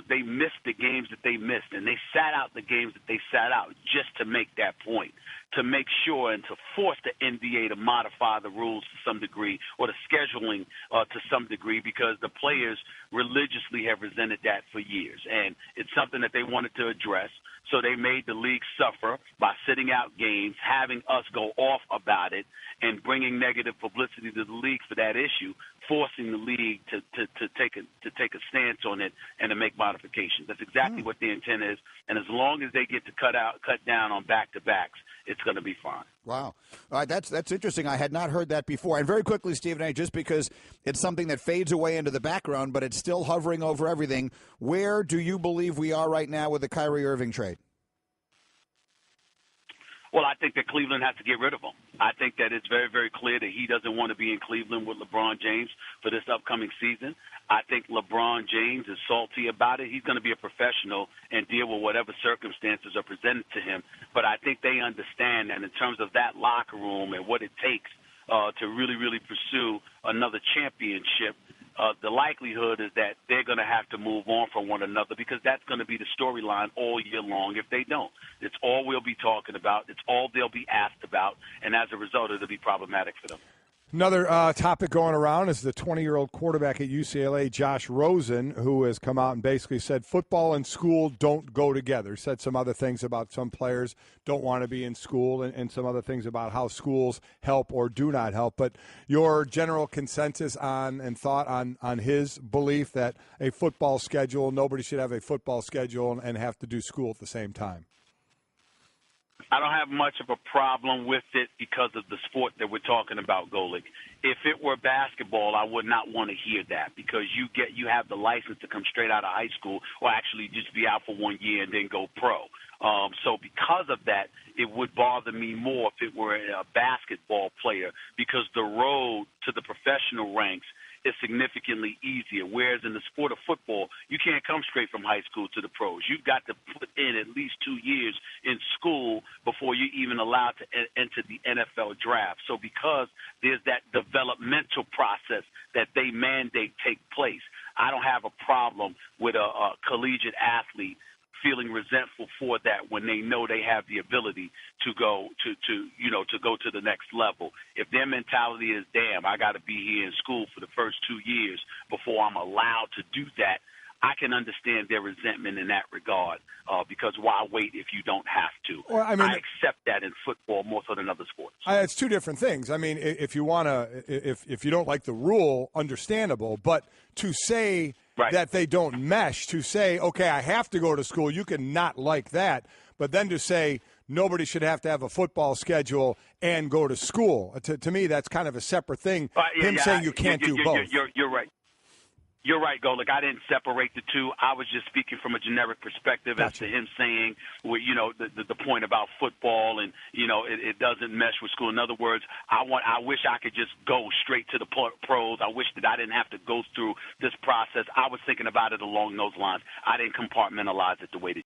Speaker 14: they missed the games that they missed, and they sat out the games that they sat out just to make that point, to make sure and to force the NBA to modify the rules to some degree, or the scheduling to some degree, because the players religiously have resented that for years. And it's something that they wanted to address. So they made the league suffer by sitting out games, having us go off about it, and bringing negative publicity to the league for that issue, forcing the league to take a stance on it and to make modifications. That's exactly what the intent is. And as long as they get to cut down on back-to-backs, it's going to be fine.
Speaker 4: Wow. All right, that's interesting. I had not heard that before. And very quickly, Stephen A., just because it's something that fades away into the background, but it's still hovering over everything, where do you believe we are right now with the Kyrie Irving trade?
Speaker 14: Well, I think that Cleveland has to get rid of him. I think that it's very, very clear that he doesn't want to be in Cleveland with LeBron James for this upcoming season. I think LeBron James is salty about it. He's going to be a professional and deal with whatever circumstances are presented to him. But I think they understand that in terms of that locker room and what it takes to really, really pursue another championship, the likelihood is that they're going to have to move on from one another, because that's going to be the storyline all year long if they don't. It's all we'll be talking about. It's all they'll be asked about, and as a result, it'll be problematic for them.
Speaker 5: Another topic going around is the 20-year-old quarterback at UCLA, Josh Rosen, who has come out and basically said football and school don't go together. Said some other things about some players don't want to be in school, and some other things about how schools help or do not help. But your general consensus on and thought on his belief that a football schedule, nobody should have a football schedule and have to do school at the same time.
Speaker 14: I don't have much of a problem with it because of the sport that we're talking about, Golic. If it were basketball, I would not want to hear that, because you have the license to come straight out of high school, or actually just be out for 1 year and then go pro. So because of that, it would bother me more if it were a basketball player, because the road to the professional ranks is significantly easier, whereas in the sport of football, you can't come straight from high school to the pros. You've got to put in at least 2 years in school before you're even allowed to enter the NFL draft. So because there's that developmental process that they mandate take place, I don't have a problem with a collegiate athlete feeling resentful for that when they know they have the ability to go to the next level. If their mentality is, damn, I got to be here in school for the first 2 years before I'm allowed to do that, I can understand their resentment in that regard, because why wait if you don't have to?
Speaker 5: Well, I mean,
Speaker 14: I accept that in football more so than other sports.
Speaker 5: It's two different things. I mean, if you want to, if you don't like the rule, understandable, but to say that they don't mesh, to say, okay, I have to go to school, you can not like that, but then to say nobody should have to have a football schedule and go to school, to me, that's kind of a separate thing. Saying you can't do both.
Speaker 14: You're right. You're right, Golic. I didn't separate the two. I was just speaking from a generic perspective as to him saying, the point about football and, it doesn't mesh with school. In other words, I wish I could just go straight to the pros. I wish that I didn't have to go through this process. I was thinking about it along those lines. I didn't compartmentalize it the way that